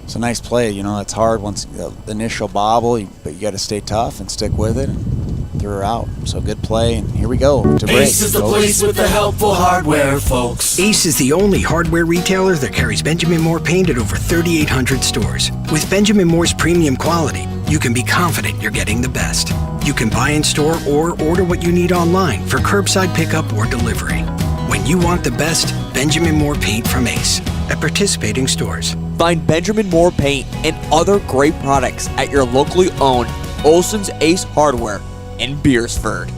it's a nice play. You know, it's hard once the initial bobble, but you got to stay tough and stick with it and threw her out. So good play, and here we go to break. Ace is the place with the helpful hardware, folks. Ace is the only hardware retailer that carries Benjamin Moore paint at over 3,800 stores. With Benjamin Moore's premium quality, you can be confident you're getting the best. You can buy in store or order what you need online for curbside pickup or delivery. When you want the best, Benjamin Moore paint from Ace at participating stores. Find Benjamin Moore paint and other great products at your locally owned Olson's Ace Hardware in Beersford.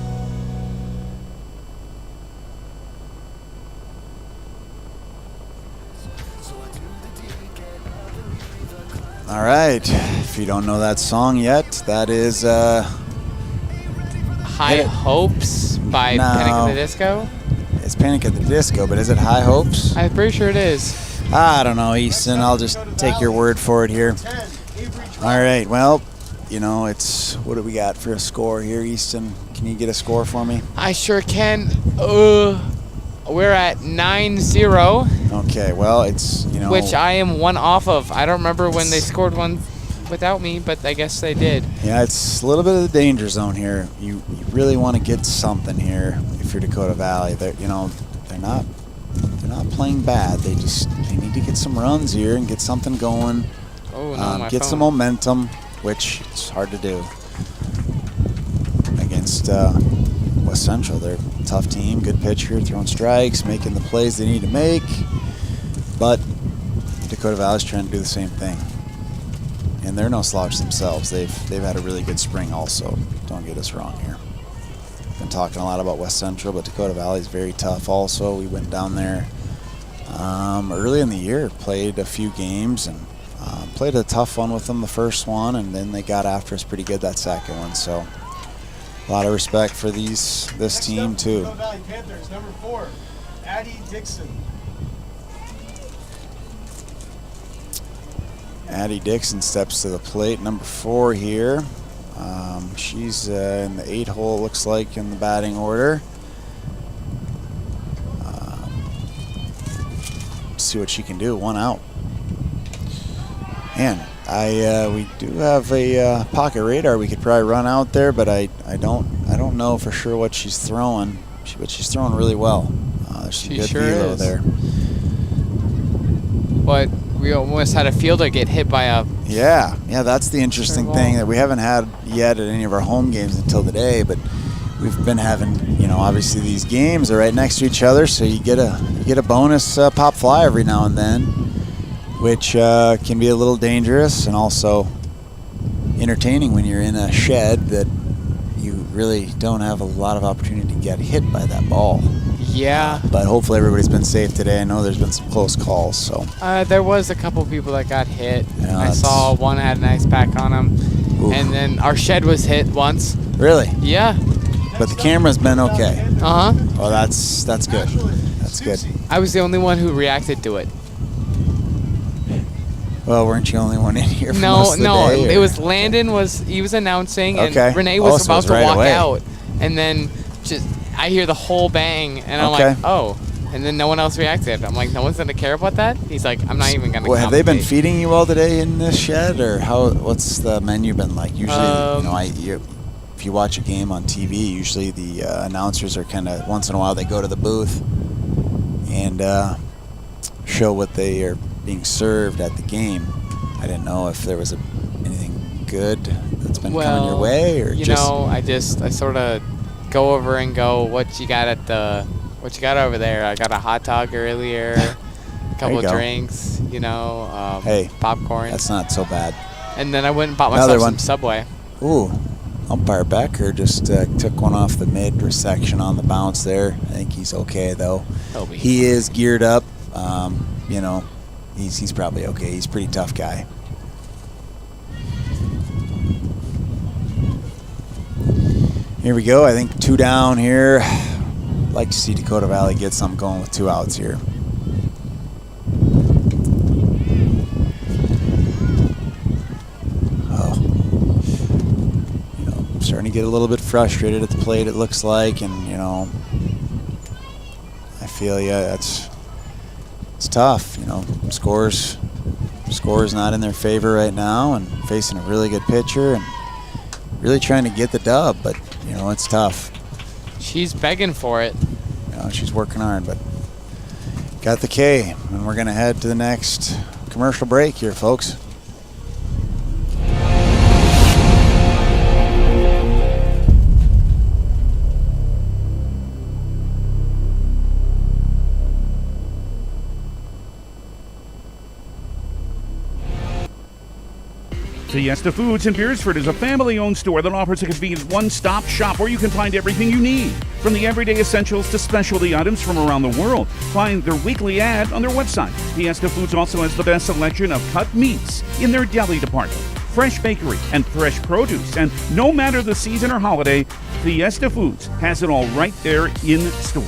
All right, if you don't know that song yet, that is High Hopes by No. Panic at the Disco? it's Panic at the Disco, but is it High Hopes? I'm pretty sure it is. I don't know, Easton. I'll just take your word for it here. All right, well, you know, it's, what do we got for a score here, Easton? Can you get a score for me? I sure can. We're at 9-0, Okay, well, it's, you know. which I am one off of. I don't remember when they scored one without me, but I guess they did. Yeah, it's a little bit of the danger zone here. You really want to get something here if you're Dakota Valley. They're, you know, they're not playing bad. They need to get some runs here and get something going. Oh, no, my Get phone. some momentum, which it's hard to do against West Central. They're a tough team, good pitcher, throwing strikes, making the plays they need to make. But Dakota Valley's trying to do the same thing. And they're no slouch themselves. They've had a really good spring also. Don't get us wrong here. Been talking a lot about West Central, but Dakota Valley's very tough also. We went down there early in the year, played a few games, and played a tough one with them the first one, and then they got after us pretty good that second one. So a lot of respect for this team too. Dakota Valley Panthers, number 4, Addie Dixon. Addie Dixon steps to the plate, number 4 here. She's in the 8 hole, it looks like, in the batting order. See what she can do. 1 out. Man, we do have a pocket radar we could probably run out there, but I don't know for sure what she's throwing. But she's throwing really well. There's some She good sure velo is. there. But we almost had a fielder get hit by a... Yeah, that's the interesting Sure, thing well. that we haven't had yet at any of our home games until today, but we've been having, you know, obviously these games are right next to each other, so you get a bonus pop fly every now and then. which can be a little dangerous and also entertaining when you're in a shed that you really don't have a lot of opportunity to get hit by that ball. Yeah. But hopefully everybody's been safe today. I know there's been some close calls. So there was a couple people that got hit. Yeah, I saw one had an ice pack on him. Oof. And then our shed was hit once. Really? Yeah. But the camera's been okay. Uh-huh. Oh, that's good. That's good. I was the only one who reacted to it. Well, weren't you the only one in here for No, most of the no. day, It or- was Landon he was announcing, and Okay. Renee Oh, was so it about was to right walk away. out, and then just I hear the whole bang, and I'm Okay. like, oh. And then no one else reacted. I'm like, no one's gonna care about that. He's like, I'm not even gonna. Well, have they been commentate. feeding you all today in this shed, or what's the menu been like? Usually, if you watch a game on TV, usually the announcers are kind of once in a while they go to the booth and show what they are being served at the game. I didn't know if there was anything good that's been coming your way, or you just know, I sort of go over and go, what you got over there? I got a hot dog earlier, a couple of go. drinks, Hey, popcorn. That's not so bad. And then I went and bought Another myself one. some Subway. Ooh, umpire Becker just took one off the mid-section on the bounce there. I think he's okay, though. He is geared up. He's probably okay. He's a pretty tough guy. Here we go. I think 2 down here. Like to see Dakota Valley get something going with 2 outs here. Starting to get a little bit frustrated at the plate, it looks like, and I feel it's tough. Scores not in their favor right now, and facing a really good pitcher and really trying to get the dub, but it's tough. She's begging for it. She's working hard, but got the K, and we're gonna head to the next commercial break here, folks. Fiesta Foods in Beersford is a family-owned store that offers a convenient one-stop shop where you can find everything you need, from the everyday essentials to specialty items from around the world. Find their weekly ad on their website. Fiesta Foods also has the best selection of cut meats in their deli department, fresh bakery, and fresh produce. And no matter the season or holiday, Fiesta Foods has it all right there in store.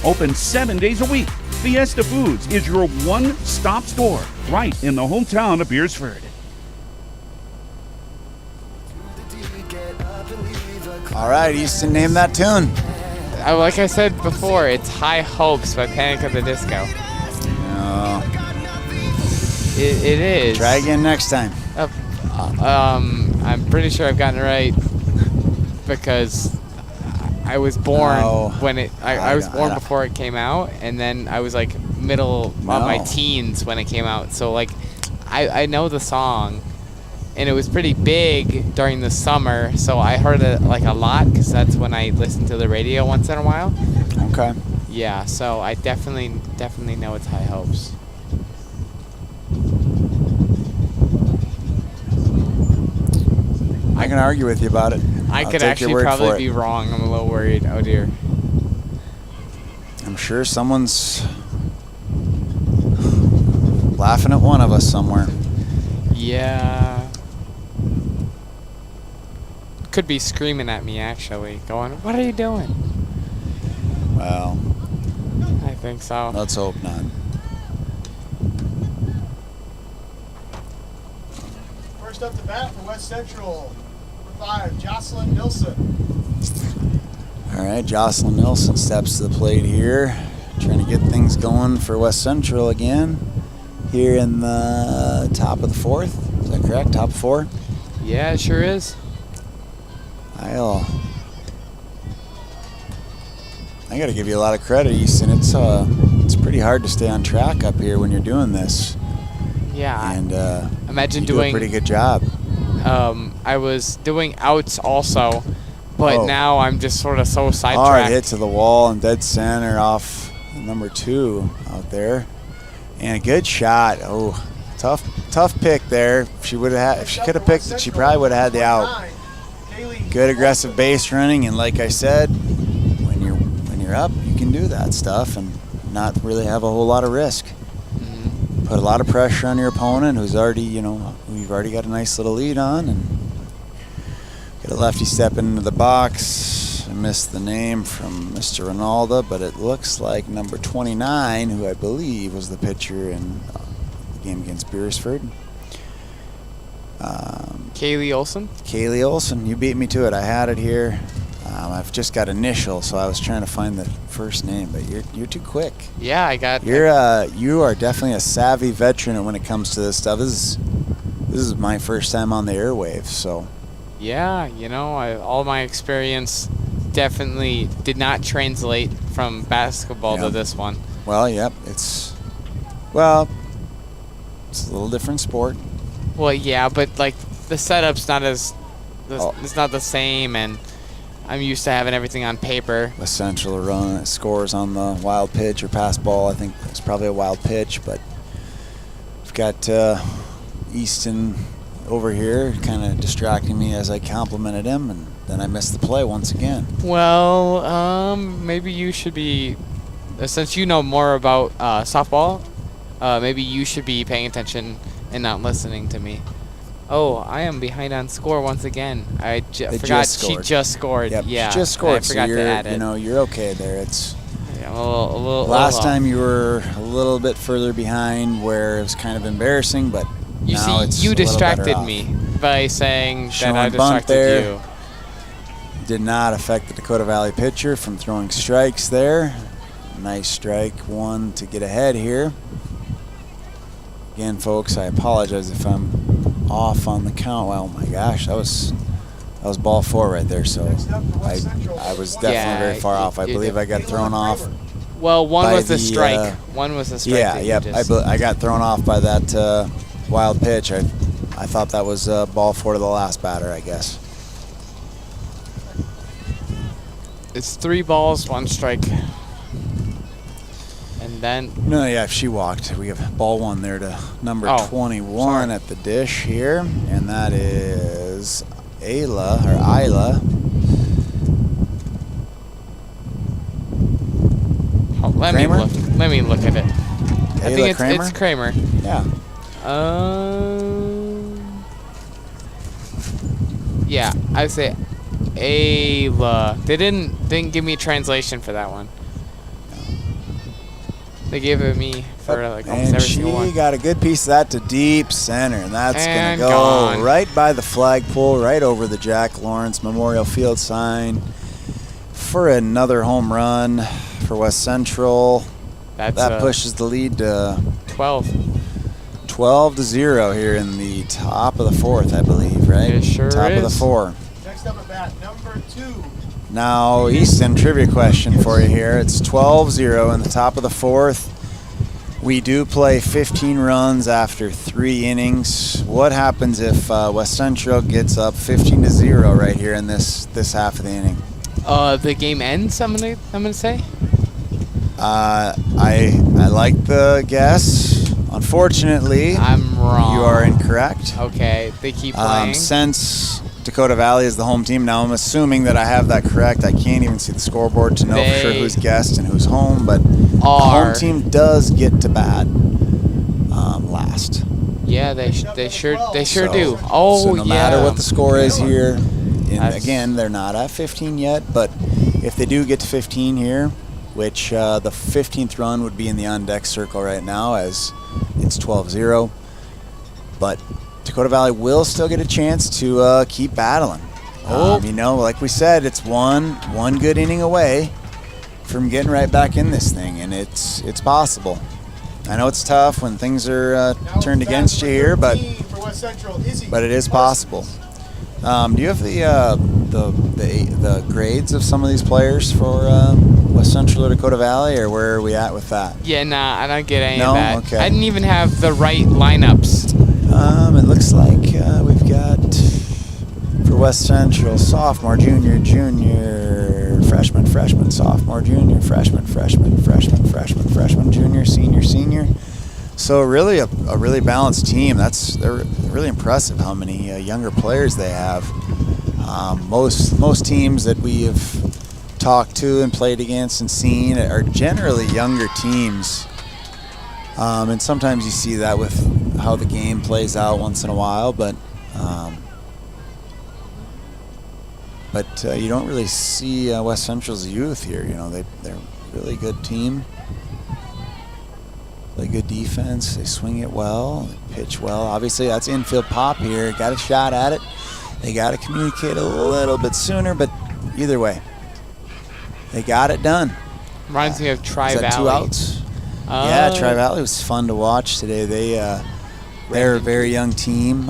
Open 7 days a week. Fiesta Foods is your one-stop store right in the hometown of Beersford. All right, Easton, name that tune. Like I said before, it's High Hopes by Panic at the Disco. No. It is. Try again next time. I'm pretty sure I've gotten it right because I was born when I was born before it came out, and then I was like middle of my teens when it came out. So like, I know the song. And it was pretty big during the summer, so I heard it like a lot because that's when I listened to the radio once in a while. Okay. Yeah, so I definitely know it's High Hopes. I can argue with you about it. I could actually probably be wrong. I'm a little worried. Oh dear. I'm sure someone's laughing at one of us somewhere. Yeah. Could be screaming at me actually, going, "What are you doing?" Well, I think so. Let's hope not. First up to bat for West Central, number 5, Jocelyn Nilsson. All right, Jocelyn Nilsson steps to the plate here, trying to get things going for West Central again. Here in the top of the 4th, is that correct? Top 4? Yeah, it sure is. I got to give you a lot of credit, Easton. It's pretty hard to stay on track up here when you're doing this. Yeah. And imagine you do a pretty good job. I was doing outs also, but now I'm just sort of so sidetracked. Hard hit to the wall and dead center off number 2 out there, and a good shot. Oh, Tough pick there. If she could have picked it, she probably would have had the out. Good aggressive base running, and like I said, when you're up, you can do that stuff and not really have a whole lot of risk. Put a lot of pressure on your opponent, who's already, we've already got a nice little lead on, and get a lefty step into the box. I missed the name from Mr. Ronaldo, but it looks like number 29, who I believe was the pitcher in the game against Beersford. Kaylee Olson? Kaylee Olson, you beat me to it. I had it here. I've just got initial, so I was trying to find the first name, but you're too quick. Yeah, I got. You are definitely a savvy veteran when it comes to this stuff. This is my first time on the airwaves, so. Yeah, all my experience definitely did not translate from basketball to this one. Well, yep, it's a little different sport. Well, yeah, but like the setup's not it's not the same, and I'm used to having everything on paper. West Central run scores on the wild pitch or pass ball. I think it's probably a wild pitch, but we've got Easton over here kind of distracting me as I complimented him, and then I missed the play once again. Well, maybe you should be, since you know more about softball, maybe you should be paying attention and not listening to me. Oh, I am behind on score once again. I forgot she just scored. Yep, yeah, she just scored. I forgot to add it. You're okay there. It's a little last time you were a little bit further behind, where it was kind of embarrassing, but you now see, it's you a little distracted better me by saying Showing that I bunt distracted there. you. Did not affect the Dakota Valley pitcher from throwing strikes there. Nice strike one to get ahead here. Again, folks, I apologize if I'm off on the count. Well, oh my gosh, that was ball 4 right there. So I was definitely very far off. I believe I got thrown off. Well, one was a strike. One was a strike. Yeah, yep. I got thrown off by that wild pitch. I thought that was ball 4 to the last batter, I guess. It's 3 balls, 1 strike. And then no, yeah, she walked. We have ball 1 there to number 21 at the dish here, and that is Isla. Oh, let me look at it. I think it's Kramer. Yeah. Yeah, I would say Ayla. They didn't give me a translation for that one. They gave it me for like almost every single one. And she got a good piece of that to deep center, and that's going to go gone. right by the flagpole, right over the Jack Lawrence Memorial Field sign for another home run for West Central. That pushes the lead to 12-0 here in the top of the 4th, I believe, right? It sure top is. of the 4. Next up at bat, number 2. Now, Easton, trivia question for you here. It's 12-0 in the top of the 4th. We do play 15 runs after 3 innings. What happens if West Central gets up 15-0 right here in this half of the inning? The game ends, I'm gonna say. I like the guess. Unfortunately, I'm wrong. You are incorrect. Okay, they keep playing. Since Dakota Valley is the home team, now I'm assuming that I have that correct. I can't even see the scoreboard to know for sure who's guest and who's home, but the home team does get to bat last. Yeah, they sure do. Oh, so no matter what the score is here, and again, they're not at 15 yet, but if they do get to 15 here, which the 15th run would be in the on-deck circle right now as it's 12-0, but Dakota Valley will still get a chance to keep battling. Like we said, it's one good inning away from getting right back in this thing, and it's possible. I know it's tough when things are turned against you here, but it is possible. Do you have the grades of some of these players for West Central or Dakota Valley, or where are we at with that? Yeah, nah, I don't get any of that. Okay. I didn't even have the right lineups. It looks like we've got for West Central sophomore, junior, freshman, sophomore, junior, freshman, junior, senior. So really a really balanced team. They're really impressive how many younger players they have. Most teams that we have talked to and played against and seen are generally younger teams. And sometimes you see that with how the game plays out once in a while, but you don't really see West Central's youth here. You know, they're a really good team. Play good defense. They swing it well. They pitch well. Obviously, that's infield pop here. Got a shot at it. They got to communicate a little bit sooner, but either way, they got it done. Reminds me of Tri-Valley. 2 outs? Yeah, Tri-Valley was fun to watch today. They're a very young team.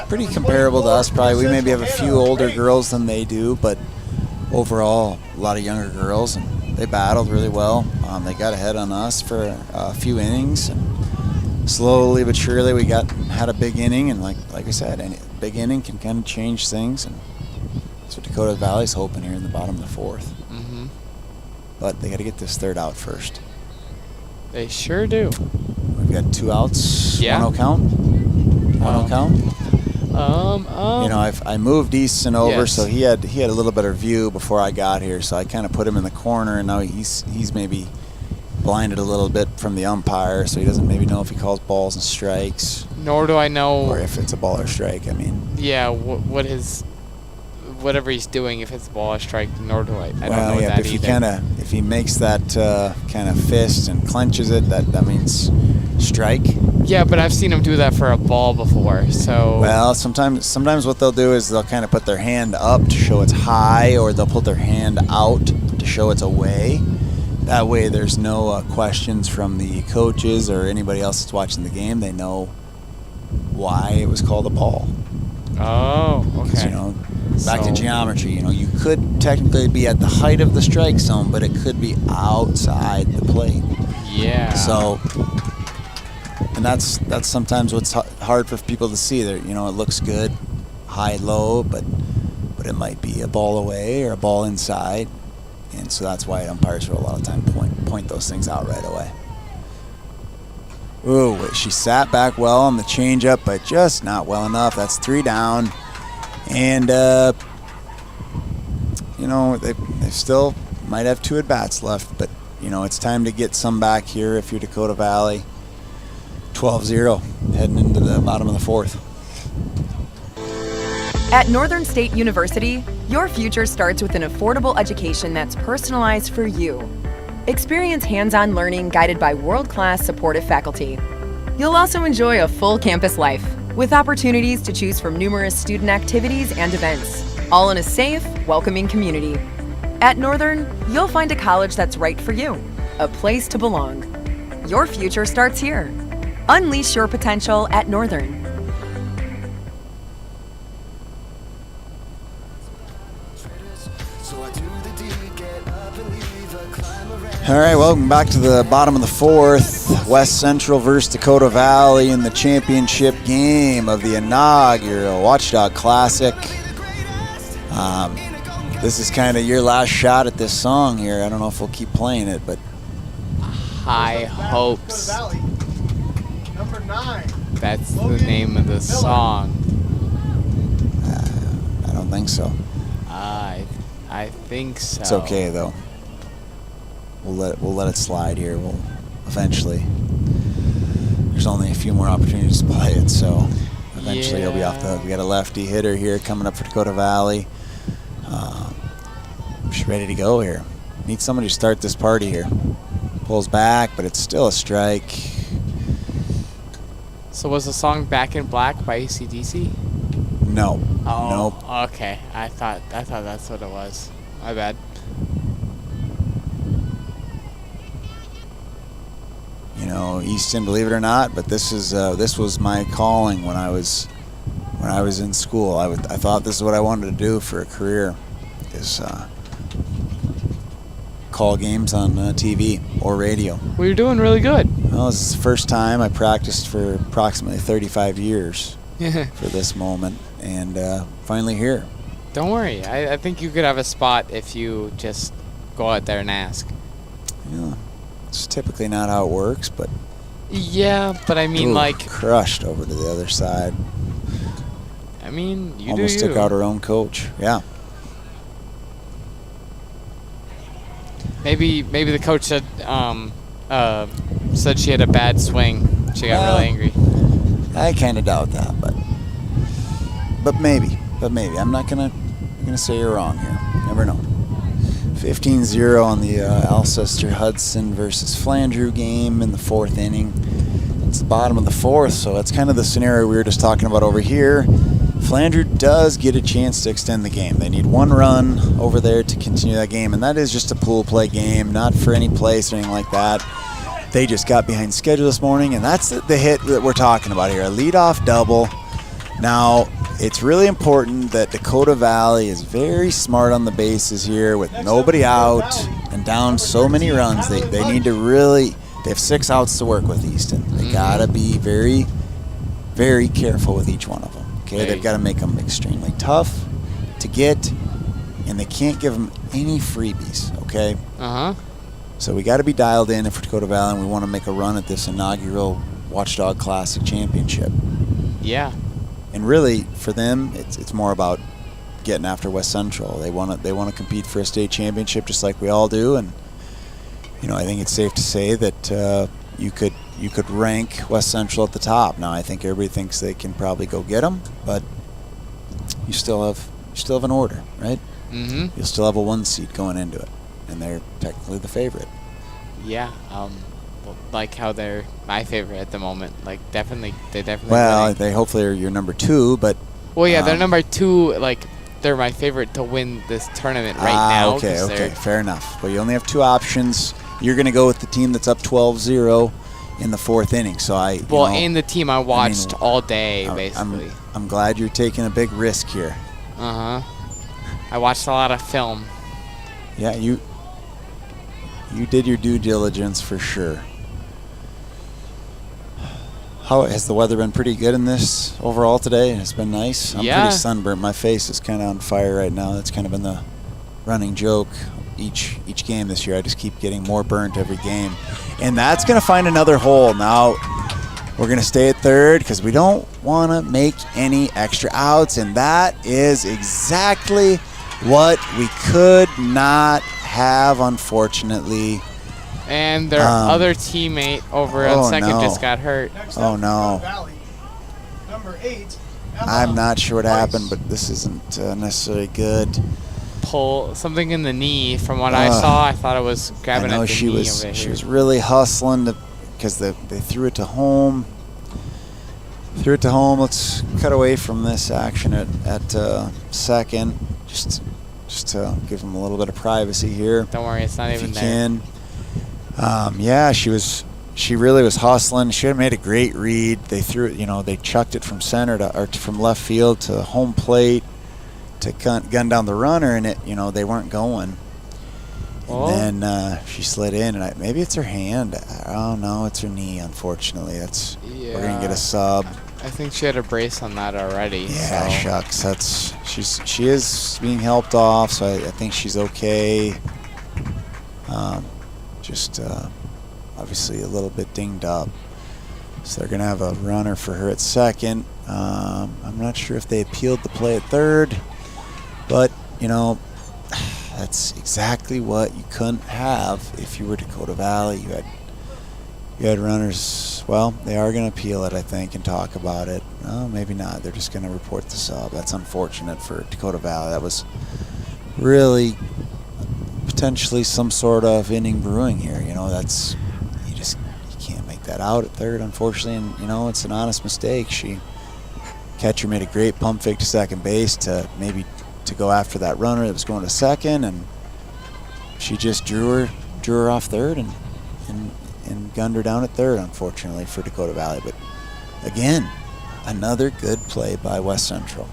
Pretty comparable to us, probably. We maybe have a few older girls than they do, but overall, a lot of younger girls, and they battled really well. They got ahead on us for a few innings, and slowly but surely we had a big inning, and like I said, a big inning can kind of change things, and that's what Dakota Valley's hoping here in the bottom of the fourth. Mm-hmm. But they got to get this third out first. They sure do. We've got 2 outs. Yeah. 1-0 count. 1-0 count. You know, I moved Easton over, yes. so he had a little better view before I got here. So I kind of put him in the corner, and now he's maybe blinded a little bit from the umpire, so he doesn't maybe know if he calls balls and strikes. Nor do I know. Or if it's a ball or strike. I mean. Yeah, whatever he's doing, if it's a ball or strike, nor do I. I don't know that either. If he makes that kind of fist and clenches it, that means strike. Yeah, but I've seen him do that for a ball before, so. Well, sometimes what they'll do is they'll kind of put their hand up to show it's high, or they'll put their hand out to show it's away. That way there's no questions from the coaches or anybody else that's watching the game. They know why it was called a ball. Oh, okay. You know, back to geometry, you know, you could technically be at the height of the strike zone, but it could be outside the plate. Yeah. So, and that's sometimes what's hard for people to see. There, you know, it looks good, high, low, but it might be a ball away or a ball inside, and so that's why umpires will a lot of time point those things out right away. Ooh, she sat back well on the changeup, but just not well enough. That's 3 down. And, you know, they still might have 2 at-bats left, but, you know, it's time to get some back here if you're Dakota Valley. 12-0, heading into the bottom of the fourth. At Northern State University, your future starts with an affordable education that's personalized for you. Experience hands-on learning guided by world-class supportive faculty. You'll also enjoy a full campus life with opportunities to choose from numerous student activities and events, all in a safe, welcoming community. At Northern, you'll find a college that's right for you, a place to belong. Your future starts here. Unleash your potential at Northern. All right, welcome back to the bottom of the fourth. West Central versus Dakota Valley in the championship game of the inaugural Watchdog Classic. This is kind of your last shot at this song here. I don't know if we'll keep playing it, but High Hopes. Number 9. That's the name of the song. I don't think so. I think so. It's okay though. We'll let it slide here. We'll eventually. There's only a few more opportunities to play it, so eventually he'll be off the hook. We got a lefty hitter here coming up for Dakota Valley. Just ready to go here. Need somebody to start this party here. Pulls back, but it's still a strike. So was the song "Back in Black" by AC/DC? No. Oh, Nope. Okay. I thought that's what it was. My bad. You know, Easton, believe it or not, but this was my calling when I was in school. I thought this is what I wanted to do for a career, is call games on TV or radio. Well, you're doing really good. Well, this is the first time. I practiced for approximately 35 years for this moment, and finally here. Don't worry. I think you could have a spot if you just go out there and ask. Yeah, it's typically not how it works, but Yeah, but I mean, Ooh, like, crushed over to the other side. I mean, you almost do took you. out her own coach. Yeah. Maybe the coach said she had a bad swing. She got really angry. I kind of doubt that, but maybe. I'm not gonna say you're wrong here. Never know. 15-0 on the Alcester Hudson versus Flandreau game in the 4th inning. It's the bottom of the 4th, so that's kind of the scenario we were just talking about over here. Flandreau does get a chance to extend the game. They need 1 run over there to continue that game, and that is just a pool play game, not for any place or anything like that. They just got behind schedule this morning, and that's the hit that we're talking about here, a leadoff double. Now, it's really important that Dakota Valley is very smart on the bases here with nobody out and down so many runs. They need to really, they have 6 outs to work with, Easton. They got to be very, very careful with each one of them. Okay, they've got to make them extremely tough to get, and they can't give them any freebies, okay? So we got to be dialed in for Dakota Valley, and we want to make a run at this inaugural Watchdog Classic Championship. Yeah. And really, for them, it's more about getting after West Central. They want to compete for a state championship just like we all do, and I think it's safe to say that you could rank West Central at the top. Now I think everybody thinks they can probably go get them, but you still have an order, right? Mm-hmm. You'll still have a 1 seed going into it, and they're technically the favorite. Yeah. Like how they're my favorite at the moment. Like they definitely. Well, winning. they hopefully are your number 2, but. Well, yeah, they're number 2. Like they're my favorite to win this tournament right now. Okay, fair enough. Well, you only have 2 options. You're going to go with the team that's up 12-0 in the 4th inning. So and the team I watched all day, basically. I'm glad you're taking a big risk here. I watched a lot of film. Yeah, you did your due diligence for sure. How has the weather been? Pretty good in this overall today? It's been nice. I'm pretty sunburnt. My face is kind of on fire right now. That's kind of been the running joke each game this year. I just keep getting more burnt every game, and that's going to find another hole. Now we're going to stay at 3rd because we don't want to make any extra outs, and that is exactly what we could not have, unfortunately. And their other teammate over on second just got hurt. Oh, no. Number 8. I'm not sure what happened, but this isn't necessarily good. Pull something in the knee. From what I saw, I thought it was grabbing at the knee over here. She was really hustling because they threw it to home. Let's cut away from this action at second, just to give them a little bit of privacy here. Don't worry, it's not even there. Can. Yeah, she really was hustling. She had made a great read. They threw it, they chucked it from from left field to home plate to gun down the runner, and they weren't going. And then she slid in, and maybe it's her hand. Oh no, it's her knee. Unfortunately, we're gonna get a sub. I think she had a brace on that already. Yeah, shucks. She is being helped off, so I think she's okay. Obviously a little bit dinged up. So they're going to have a runner for her at second. I'm not sure if they appealed the play at 3rd, but, that's exactly what you couldn't have if you were Dakota Valley. You had runners. Well, they are going to appeal it, I think, and talk about it. No, maybe not. They're just going to report the sub. That's unfortunate for Dakota Valley. That was really potentially some sort of inning brewing here. You can't make that out at 3rd, unfortunately, and it's an honest mistake. Catcher made a great pump fake to second base to go after that runner that was going to second, and she just drew her off 3rd and gunned her down at 3rd, unfortunately for Dakota Valley. But again, another good play by West Central.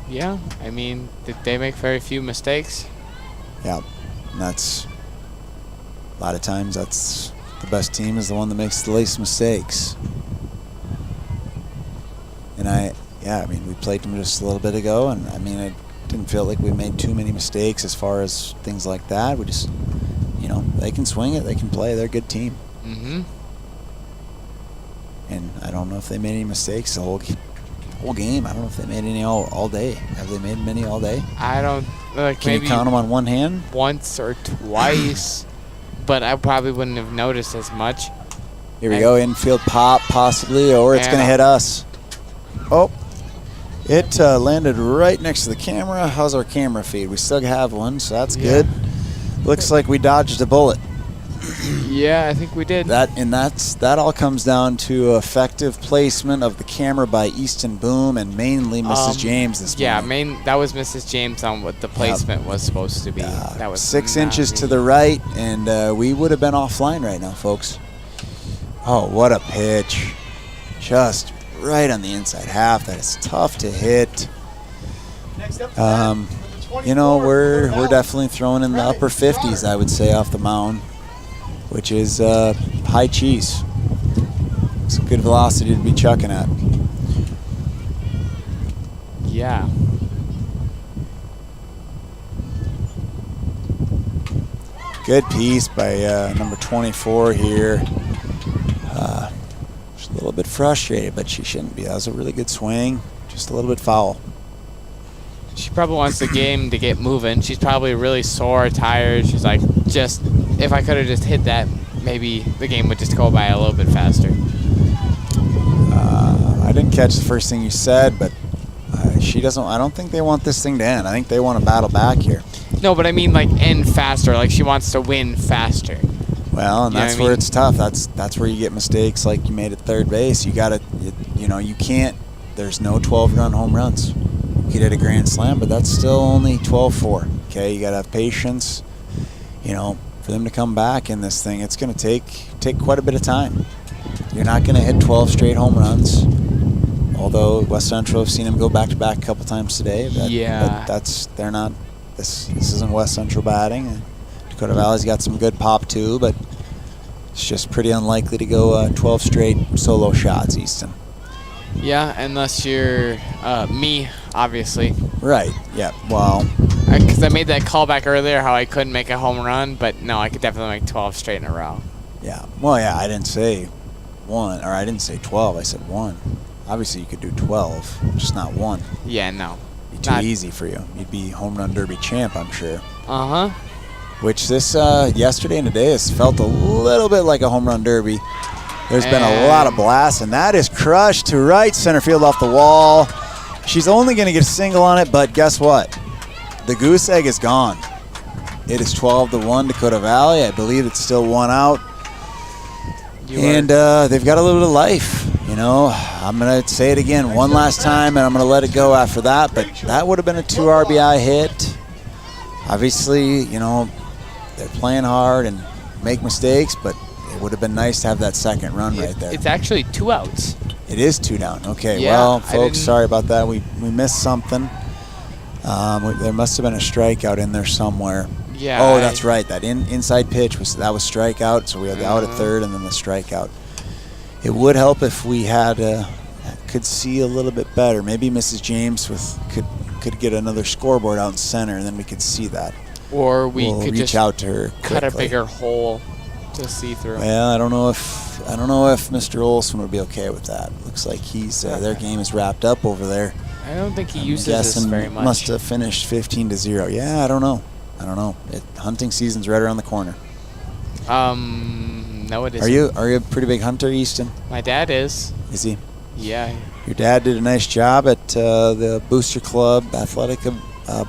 Yeah, I mean, did they make very few mistakes? Yeah, and that's a lot of times that's the best team is the one that makes the least mistakes. And we played them just a little bit ago, and I didn't feel like we made too many mistakes as far as things like that. We just, they can swing it, they can play, they're a good team. Mm-hmm. And I don't know if they made any mistakes the whole game. I don't know if they made any all day. Have they made many all day? I don't. Like, Can maybe you count them on one hand? once or twice, but I probably wouldn't have noticed as much. Here we go, infield pop possibly, or it's going to hit us. Oh, it landed right next to the camera. How's our camera feed? We still have one, so that's good. Looks like we dodged a bullet. Yeah, I think we did. That all comes down to effective placement of the camera by Easton Boom and mainly Mrs. James this morning. That was Mrs. James on what the placement was supposed to be. That was 6 inches to the right, and we would have been offline right now, folks. Oh, what a pitch. Just right on the inside half. That is tough to hit. You know, we're definitely throwing in the upper 50s, I would say, off the mound, which is high cheese. It's a good velocity to be chucking at. Yeah. Good piece by number 24 here. She's a little bit frustrated, but she shouldn't be. That was a really good swing. Just a little bit foul. She probably wants the game to get moving. She's probably really sore, tired. She's like, if I could have just hit that, maybe the game would just go by a little bit faster. I didn't catch the first thing you said, but she doesn't. I don't think they want this thing to end. I think they want to battle back here. No, but I mean like end faster. Like she wants to win faster. Well, and that's where it's tough. That's where you get mistakes like you made at third base. You gotta, you can't. There's no 12-run home runs. You could hit a grand slam, but that's still only 12-4. Okay, you gotta have patience. For them to come back in this thing, it's gonna take quite a bit of time. You're not gonna hit 12 straight home runs. Although West Central have seen them go back-to-back a couple times today. They're not. This isn't West Central batting. Dakota Valley's got some good pop too, but it's just pretty unlikely to go 12 straight solo shots, Easton. Yeah, unless you're me, obviously. Right. Yeah. Well. Because I made that call back earlier, how I couldn't make a home run, but no, I could definitely make 12 straight in a row. Yeah. Well, yeah. I didn't say 1, or I didn't say 12. I said 1. Obviously, you could do 12, just not 1. Yeah. No. It'd be too easy for you. You'd be home run derby champ, I'm sure. Uh huh. Which this yesterday and today has felt a little bit like a home run derby. There's been a lot of blasts, and that is crushed to right center field off the wall. She's only going to get a single on it, but guess what? The goose egg is gone. It is 12-1 Dakota Valley. I believe it's still 1 out. And they've got a little bit of life. I'm going to say it again one last time, and I'm going to let it go after that. But that would have been a 2 RBI hit. Obviously, they're playing hard and make mistakes, but it would have been nice to have that second run right there. It's actually 2 outs. It is 2 down. Okay, yeah, well, folks, sorry about that. We missed something. There must have been a strikeout in there somewhere. Yeah. Oh, that's right. That inside pitch was strikeout. So we had the out at third and then the strikeout. It would help if we could see a little bit better. Maybe Mrs. James could get another scoreboard out in center, and then we could see that. Or we'll could reach just out to her cut quickly. a bigger hole to see through. Well, I don't know if Mr. Olson would be okay with that. Looks like their game is wrapped up over there. I don't think he uses this very much. Must have finished 15-0. Yeah, I don't know. Hunting season's right around the corner. No, it isn't. Are you a pretty big hunter, Easton? My dad is. Is he? Yeah. Your dad did a nice job at the Booster Club athletic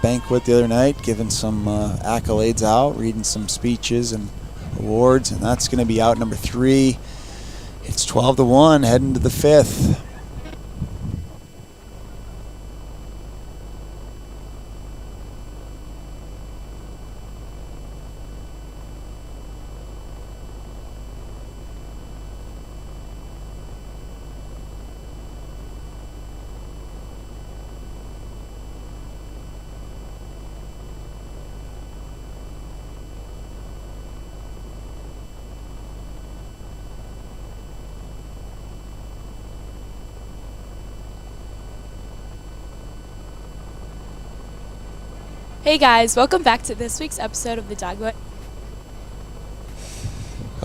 banquet the other night, giving some accolades out, reading some speeches and awards, and that's going to be out number 3. It's 12-1, heading to the 5th. Hey guys, welcome back to this week's episode of the Dogwood.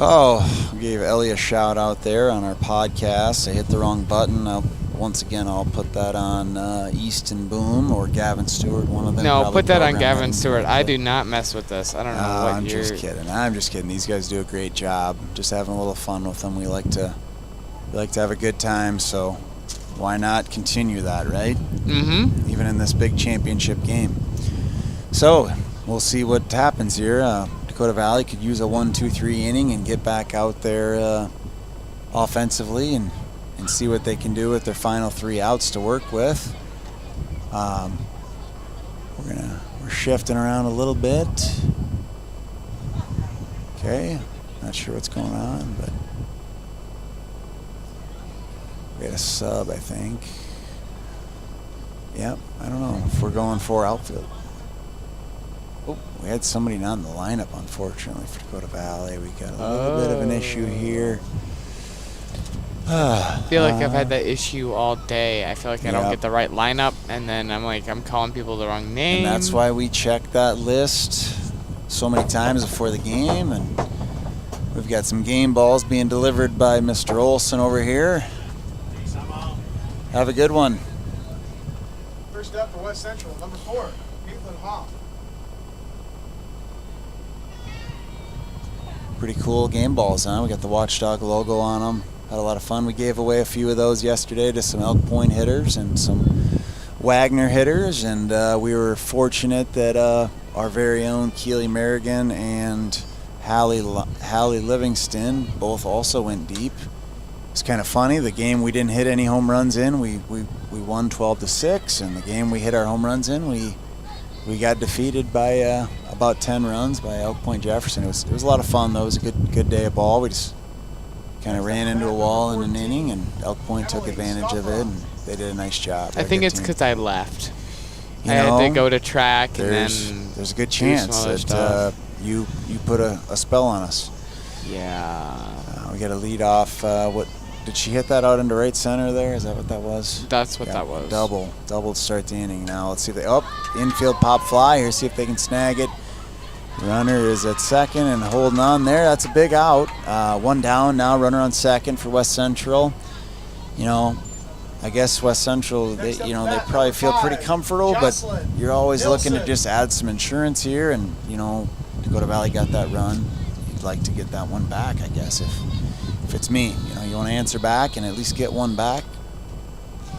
Oh, we gave Ellie a shout out there on our podcast. I hit the wrong button. Once again, I'll put that on Easton Boom or Gavin Stewart. One of them. No, put that on Gavin Stewart. I do not mess with this. I don't know what I'm you're... just kidding. I'm just kidding. These guys do a great job. Just having a little fun with them. We like to have a good time, so why not continue that, right? Mm-hmm. Even in this big championship game. So we'll see what happens here. Dakota Valley could use a 1-2-3 inning and get back out there offensively and see what they can do with their final 3 outs to work with. We're shifting around a little bit. Okay, not sure what's going on, but we had a sub, I think. Yep, I don't know if we're going for outfield. Oh, we had somebody not in the lineup, unfortunately, for Dakota Valley. We got a little bit of an issue here. I feel like I've had that issue all day. I feel like I don't get the right lineup, and then I'm calling people the wrong name. And that's why we check that list so many times before the game. And we've got some game balls being delivered by Mr. Olson over here. Have a good one. First up for West Central, number 4, Caitlin Hoff. Pretty cool game balls, huh? We got the Watchdog logo on them. Had a lot of fun. We gave away a few of those yesterday to some Elk Point hitters and some Wagner hitters, and we were fortunate that our very own Keely Merrigan and Hallie Livingston both also went deep. It's kind of funny. The game we didn't hit any home runs in, we won 12-6, and the game we hit our home runs in, we got defeated by about 10 runs by Elk Point Jefferson. It was a lot of fun though. It was a good day of ball. We just kind of ran into a wall in an inning, and Elk Point took advantage of it, and they did a nice job. I think it's because I left. I had to go to track, and then there's a good chance that you put a spell on us. Yeah. We got a lead off. What did she hit that out into right center there? Is that what that was? That's what that was. Double to start the inning. Now let's see if they infield pop fly here. See if they can snag it. Runner is at second and holding on there. That's a big out. One down now. Runner on second for West Central. I guess West Central, they probably feel pretty comfortable, but you're always looking to just add some insurance here. And Dakota Valley got that run. You'd like to get that one back, I guess, if it's me. You want to answer back and at least get one back.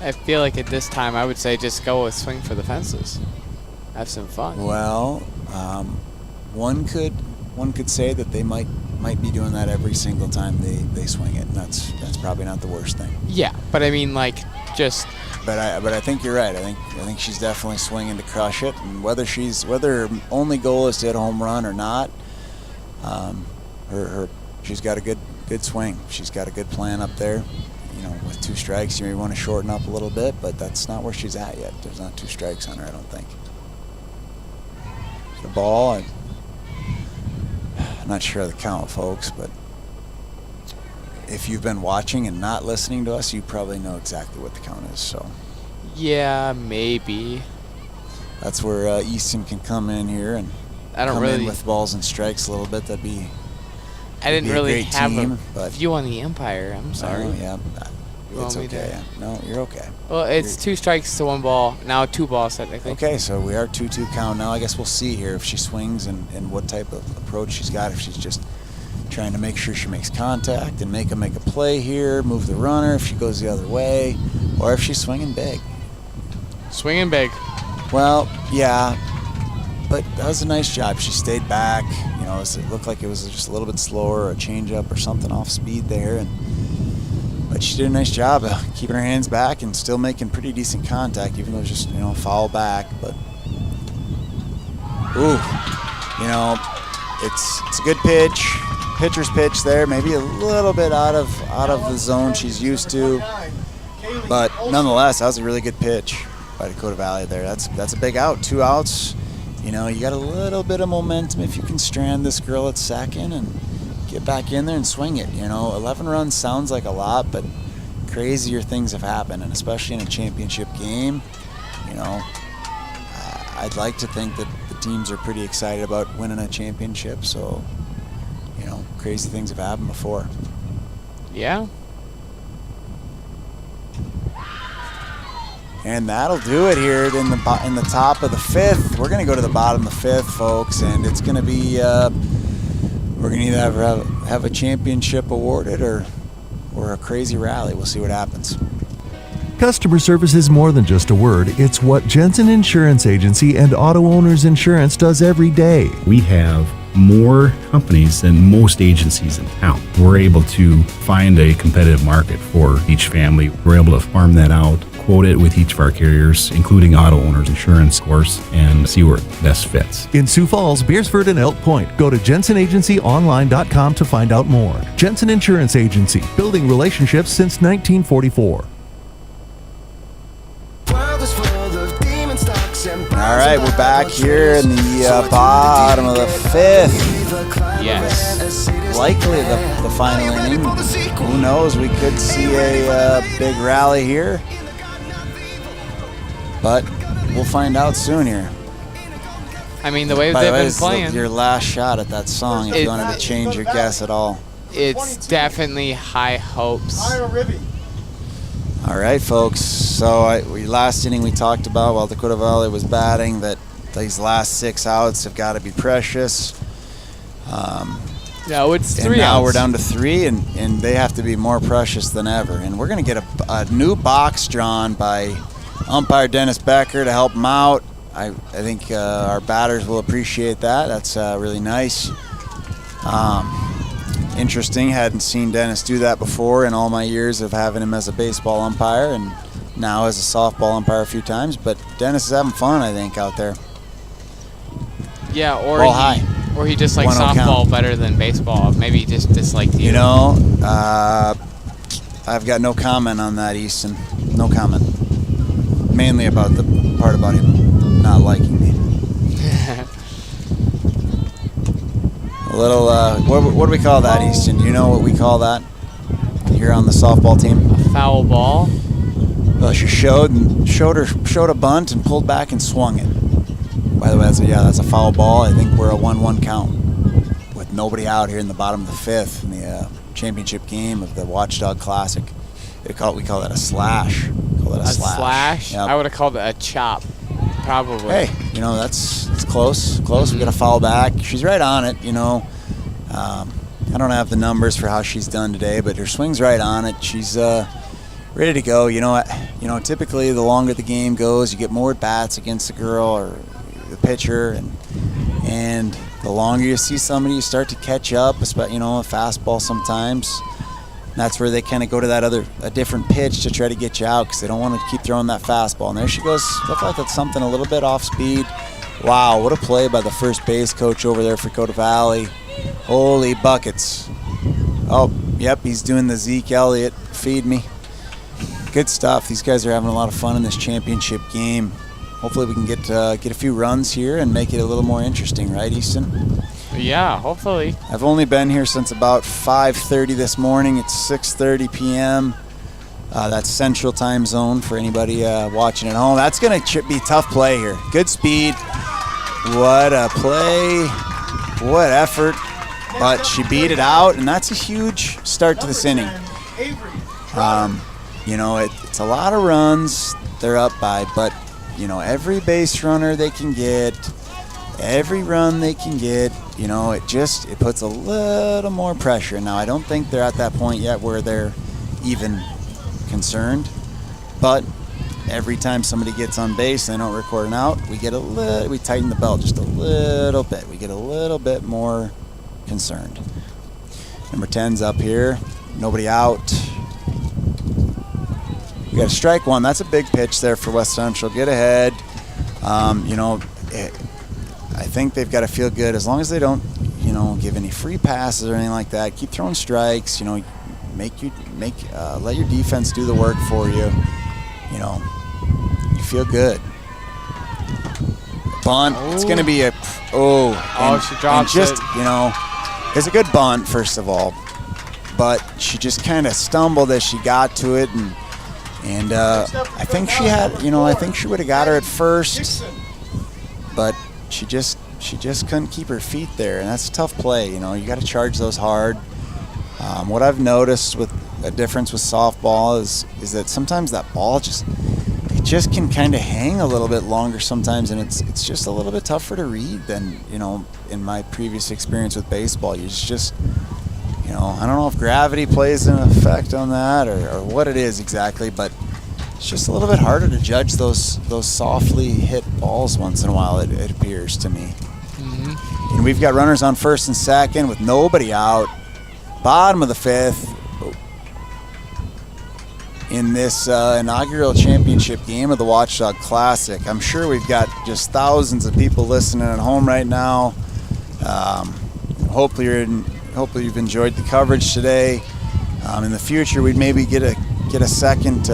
I feel like at this time I would say just go with swing for the fences. Have some fun. Well, one could say that they might be doing that every single time they swing it, and that's probably not the worst thing. Yeah, but I mean, just. But I think you're right. I think she's definitely swinging to crush it, and whether her only goal is to hit a home run or not, she's got a good swing. She's got a good plan up there. With 2 strikes, you may want to shorten up a little bit, but that's not where she's at yet. There's not 2 strikes on her, I don't think. The ball. I'm not sure of the count, folks, but if you've been watching and not listening to us, you probably know exactly what the count is. So, yeah, maybe. That's where Easton can come in here and come in with balls and strikes a little bit. That'd be. I didn't really have team, a view on the umpire. I'm sorry. Yeah, it's okay. No, you're okay. Well, it's 2 strikes to 1 ball. Now 2 balls, technically. Okay, so we are 2-2 count now. I guess we'll see here if she swings and what type of approach she's got. If she's just trying to make sure she makes contact and make a play here, move the runner if she goes the other way, or if she's swinging big. Swinging big. Well, yeah, but that was a nice job. She stayed back. It looked like it was just a little bit slower, or a changeup or something off speed there, but she did a nice job of keeping her hands back and still making pretty decent contact, even though it was just foul back. But it's a good pitch, pitcher's pitch there. Maybe a little bit out of the zone she's used to, but nonetheless, that was a really good pitch by Dakota Valley there. That's a big out. 2 outs. You got a little bit of momentum if you can strand this girl at second and get back in there and swing it. 11 runs sounds like a lot, but crazier things have happened, and especially in a championship game. I'd like to think that the teams are pretty excited about winning a championship, so crazy things have happened before. Yeah. And that'll do it here in the top of the 5th. We're going to go to the bottom of the 5th, folks, and it's going to be we're going to either have a championship awarded or a crazy rally. We'll see what happens. Customer service is more than just a word. It's what Jensen Insurance Agency and Auto Owners Insurance does every day. We have more companies than most agencies in town. We're able to find a competitive market for each family. We're able to farm that out, quote it with each of our carriers, including Auto Owners Insurance, of course, and see where it best fits. In Sioux Falls, Beersford, and Elk Point, go to jensenagencyonline.com to find out more. Jensen Insurance Agency, building relationships since 1944. All right, we're back here in the bottom of the 5th. Yes. Likely the final inning. Who knows? We could see a big rally here. But we'll find out soon here. I mean, the way By they've the way, been playing. Your last shot at that song, if you wanted to change your guess at all. It's definitely high hopes. All right, folks. So last inning we talked about while Dakota Valley was batting that these last 6 outs have got to be precious. No, it's 3 and now outs. we're down to 3, and they have to be more precious than ever. And we're going to get a new box drawn by umpire Dennis Becker to help him out. I think our batters will appreciate that. That's really nice. Interesting. Hadn't seen Dennis do that before in all my years of having him as a baseball umpire and now as a softball umpire a few times. But Dennis is having fun, I think, out there. Yeah, Ball high. Or he just likes 1-0 softball count. better than baseball. Maybe he just disliked you. You know, I've got no comment on that, Easton. No comment. Mainly about the part about him not liking me. A little, what do we call that, Easton? You know what we call that here on the softball team? A foul ball. Well, she showed a bunt and pulled back and swung it. By the way, that's a foul ball. I think we're a 1-1 count with nobody out here in the bottom of the 5th in the championship game of the Watchdog Classic. We call that a slash. Call it a slash. Yep. I would have called it a chop, probably. Hey, that's close. We got a foul back. She's right on it. I don't have the numbers for how she's done today, but her swing's right on it. She's ready to go. Typically the longer the game goes, you get more at bats against the girl or the pitcher, and the longer you see somebody, you start to catch up. Especially, a fastball sometimes. That's where they kind of go to a different pitch to try to get you out because they don't want to keep throwing that fastball. And there she goes. Looked like that's something a little bit off speed. Wow, what a play by the first base coach over there for Dakota Valley. Holy buckets. Oh, yep, he's doing the Zeke Elliott, feed me. Good stuff. These guys are having a lot of fun in this championship game. Hopefully we can get a few runs here and make it a little more interesting, right, Easton? Yeah, hopefully. I've only been here since about 5:30 this morning. It's 6:30 p.m. That's Central Time Zone for anybody watching at home. That's going to be tough play here. Good speed. What a play. What effort. But she beat it out, and that's a huge start to this inning. It's a lot of runs they're up by, but, every base runner they can get, every run they can get, it puts a little more pressure. Now, I don't think they're at that point yet where they're even concerned, but every time somebody gets on base and they don't record an out, we tighten the belt just a little bit. We get a little bit more concerned. Number 10's up here, nobody out. We got a strike one. That's a big pitch there for West Central. Get ahead. I think they've got to feel good as long as they don't, give any free passes or anything like that. Keep throwing strikes. Let your defense do the work for you. You feel good. Bunt. It's going to be a she drops it. It's a good bunt first of all, but she just kind of stumbled as she got to it, and I think she would have got her at first, but she just she just couldn't keep her feet there, and that's a tough play. You know, you got to charge those hard. What I've noticed with a difference with softball is that sometimes that ball just can kind of hang a little bit longer sometimes, and it's just a little bit tougher to read than, you know, in my previous experience with baseball. You just, you know, I don't know if gravity plays an effect on that or what it is exactly, but it's just a little bit harder to judge those softly hit balls once in a while, it appears to me. Mm-hmm. And we've got runners on first and second with nobody out. Bottom of the fifth in this inaugural championship game of the Watchdog Classic. I'm sure we've got just thousands of people listening at home right now. Hopefully you've enjoyed the coverage today. In the future, we'd maybe get a second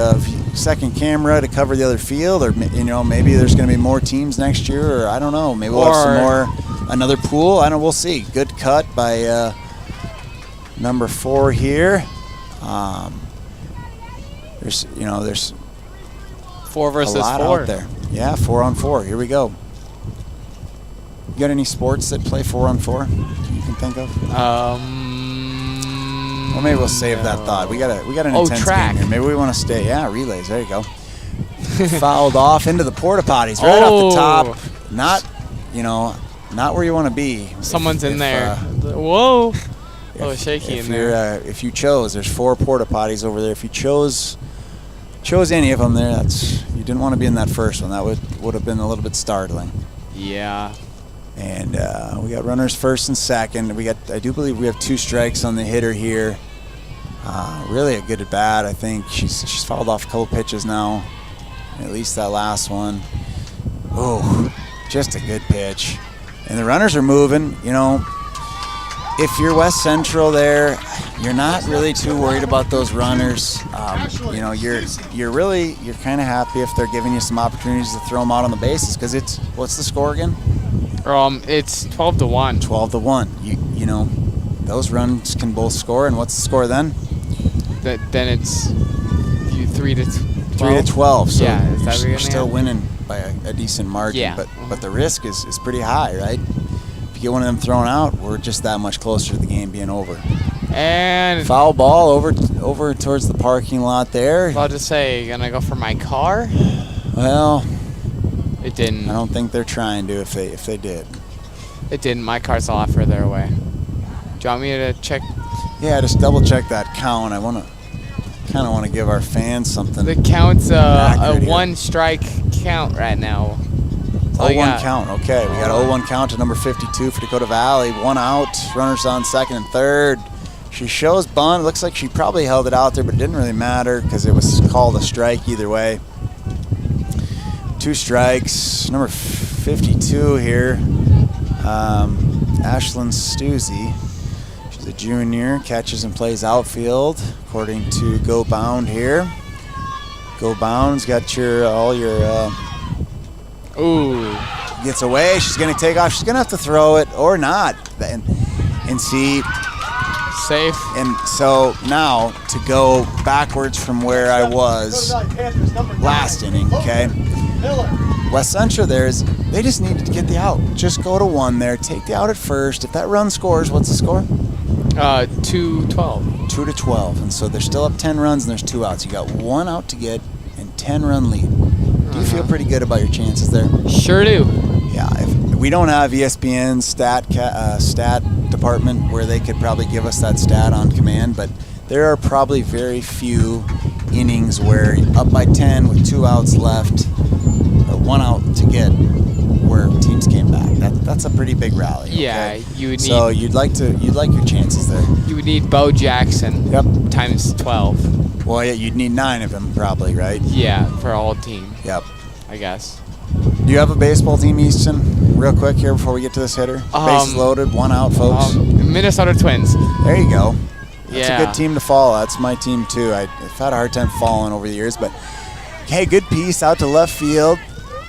camera to cover the other field, or, you know, maybe there's going to be more teams next year, or I don't know. Maybe we'll have another pool. I don't know. We'll see. Good cut by number 4 here. There's 4 versus a lot 4 out there. Yeah, 4 on 4. Here we go. You got any sports that play 4 on 4 you can think of? Well, maybe we'll save that thought. We got an intense track game here. Maybe we want to stay. Yeah, relays. There you go. Fouled off into the porta potties right off the top. Not where you want to be. Someone's in there. Whoa. A little shaky in there. If you chose, there's 4 porta potties over there. If you chose any of them there, you didn't want to be in that first one. That would have been a little bit startling. Yeah. And we got runners first and second. I do believe we have 2 strikes on the hitter here. Really a good at bat. I think she's fouled off a couple pitches now. At least that last one. Oh, just a good pitch. And the runners are moving. You know, if you're West Central there, you're not really too worried about those runners. You know, you're kind of happy if they're giving you some opportunities to throw them out on the bases, because what's the score again? It's 12-1. 12-1. You know, those runs can both score, and what's the score then? Then it's 3-12. 3-12. So yeah, is that you're still winning by a decent margin. Yeah. But the risk is pretty high, right? If you get one of them thrown out, we're just that much closer to the game being over. And foul ball over towards the parking lot there. About to say, gonna go for my car? Well, it didn't. I don't think they're trying to. If they did, it didn't. My car's a lot further away. Do you want me to check? Yeah, just double check that count. I kind of want to give our fans something. The count's a here. 1 strike count right now. 0-1 count. Okay, we got 0-1 count to number 52 for Dakota Valley. 1 out. Runners on second and third. She shows bunt. Looks like she probably held it out there, but it didn't really matter because it was called a strike either way. 2 strikes. Number 52 here, Ashlyn Stuzzi. She's a junior. Catches and plays outfield, according to Go Bound here. Go Bound's got all your. Ooh. Gets away. She's going to take off. She's going to have to throw it or not. And see. Safe. And so now to go backwards from where I was last inning, okay? West Central they just needed to get the out. Just go to 1 there. Take the out at first. If that run scores, what's the score? 2-12. 2-12. And so they're still up 10 runs and there's 2 outs. You got 1 out to get and 10-run lead. Do you feel pretty good about your chances there? Sure do. Yeah. We don't have ESPN's stat department where they could probably give us that stat on command, but there are probably very few innings where you're up by 10 with 2 outs left, or 1 out to get, where teams came back. That's a pretty big rally. Yeah, okay? you would need. So you'd like your chances there. You would need Bo Jackson. Yep. Times 12. Well, yeah, you'd need 9 of them probably, right? Yeah, for a whole team. Yep. I guess. Do you have a baseball team, Easton? Real quick here before we get to this hitter. Bases loaded, 1 out, folks. Minnesota Twins. There you go. That's yeah. a good team to follow. That's my team too. I've had a hard time following over the years, but hey, good piece out to left field.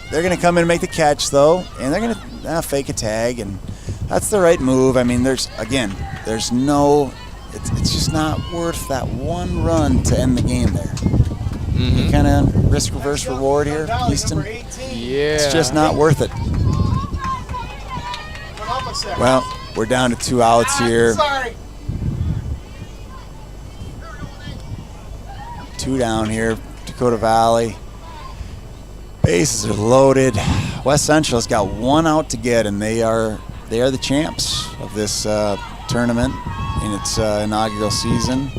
They're going to come in and make the catch though, and they're going to fake a tag, and that's the right move. I mean, there's no, it's just not worth that 1 run to end the game there. Mm-hmm. Kind of risk reverse reward here, Easton. Yeah. It's just not worth it. Well, we're down to 2 outs here. Sorry. 2 down here, Dakota Valley. Bases are loaded. West Central's got 1 out to get, and they are the champs of this tournament in its inaugural season.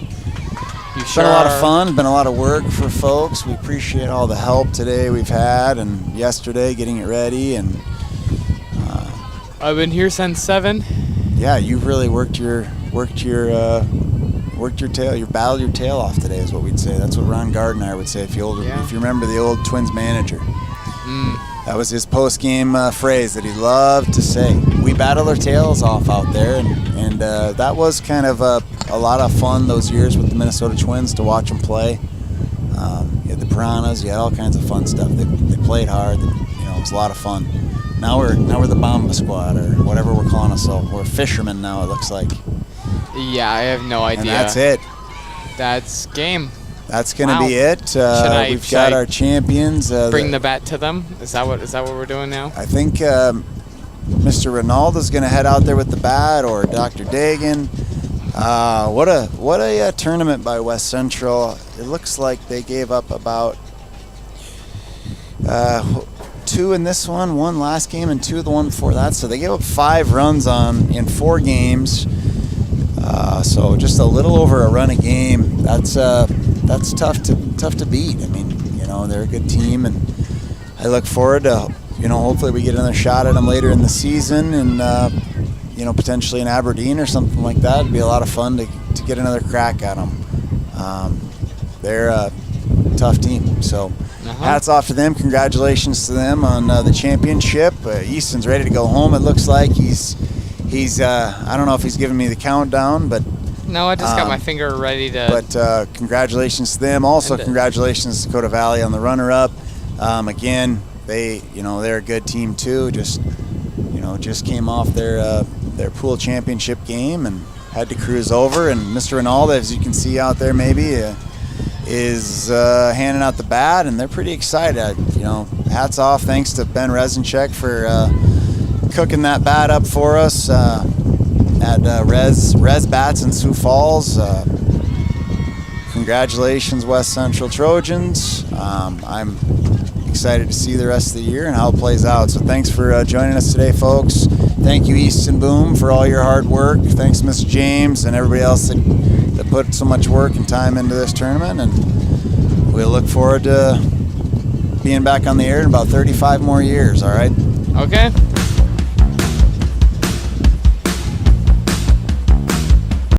It's been a lot of fun, been a lot of work for folks. We appreciate all the help today we've had, and yesterday getting it ready. And I've been here since 7. Yeah, you've really worked your tail. You battled your tail off today, is what we'd say. That's what Ron Gardner would say if you remember the old Twins manager. That was his post-game phrase that he loved to say. We battled our tails off out there, and that was kind of a lot of fun those years with the Minnesota Twins to watch them play. You had the Piranhas, you had all kinds of fun stuff. They played hard. It was a lot of fun. Now we're the Bomba Squad, or whatever we're calling ourselves. We're fishermen now, it looks like. Yeah, I have no idea. And that's it. That's game. That's going to be it. We've got our champions. Bring the bat to them. Is that what we're doing now? I think Mr. Ronaldo's going to head out there with the bat, or Dr. Dagan. What a tournament by West Central. It looks like they gave up about 2 in this one last game, and 2 the one before that. So they gave up 5 runs in 4 games. So just a little over a run a game. That's tough to beat. I mean, they're a good team, and I look forward to hopefully we get another shot at them later in the season, and potentially in Aberdeen or something like that. It'd be a lot of fun to get another crack at them. They're a tough team, so hats off to them. Congratulations to them on the championship. Easton's ready to go home. It looks like he's I don't know if he's giving me the countdown, but no, I just got my finger ready to. But congratulations to them. Also, congratulations to Dakota Valley on the runner-up. Again, they're a good team too. Just came off their pool championship game and had to cruise over. And Mr. Ronaldo, as you can see out there, maybe is handing out the bat, and they're pretty excited. Hats off. Thanks to Ben Rezenchek for cooking that bat up for us at Res Bats in Sioux Falls. Congratulations, West Central Trojans. I'm excited to see the rest of the year and how it plays out. So thanks for joining us today, folks. Thank you, Easton Boom, for all your hard work. Thanks, Mr. James, and everybody else that put so much work and time into this tournament. And we'll look forward to being back on the air in about 35 more years, all right? Okay.